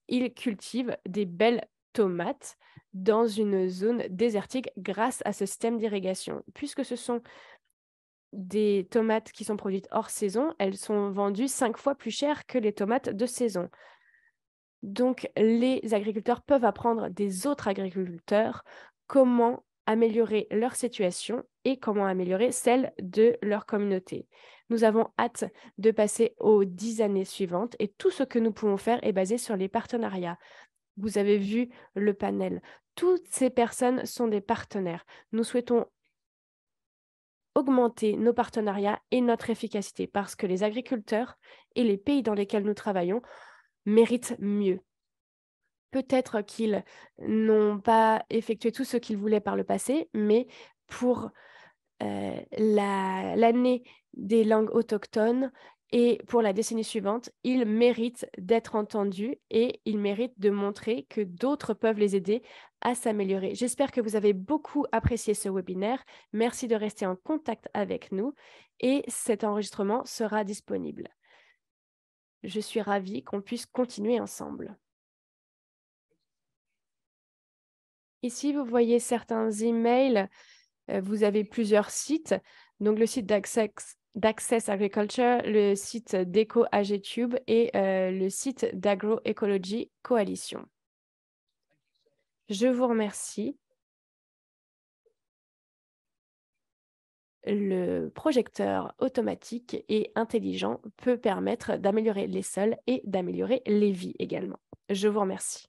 ils cultivent des belles tomates dans une zone désertique grâce à ce système d'irrigation. Puisque ce sont des tomates qui sont produites hors saison, elles sont vendues 5 fois plus cher que les tomates de saison. Donc, les agriculteurs peuvent apprendre des autres agriculteurs comment améliorer leur situation et comment améliorer celle de leur communauté. Nous avons hâte de passer aux 10 années suivantes et tout ce que nous pouvons faire est basé sur les partenariats. Vous avez vu le panel. Toutes ces personnes sont des partenaires. Nous souhaitons augmenter nos partenariats et notre efficacité parce que les agriculteurs et les pays dans lesquels nous travaillons méritent mieux. Peut-être qu'ils n'ont pas effectué tout ce qu'ils voulaient par le passé, mais pour l'année des langues autochtones et pour la décennie suivante, ils méritent d'être entendus et ils méritent de montrer que d'autres peuvent les aider à s'améliorer. J'espère que vous avez beaucoup apprécié ce webinaire. Merci de rester en contact avec nous et cet enregistrement sera disponible. Je suis ravie qu'on puisse continuer ensemble. Ici, vous voyez certains emails. Vous avez plusieurs sites. Donc, le site d'Access Agriculture, le site d'Eco AgTube et le site d'Agroecology Coalition. Je vous remercie. Le projecteur automatique et intelligent peut permettre d'améliorer les sols et d'améliorer les vies également. Je vous remercie.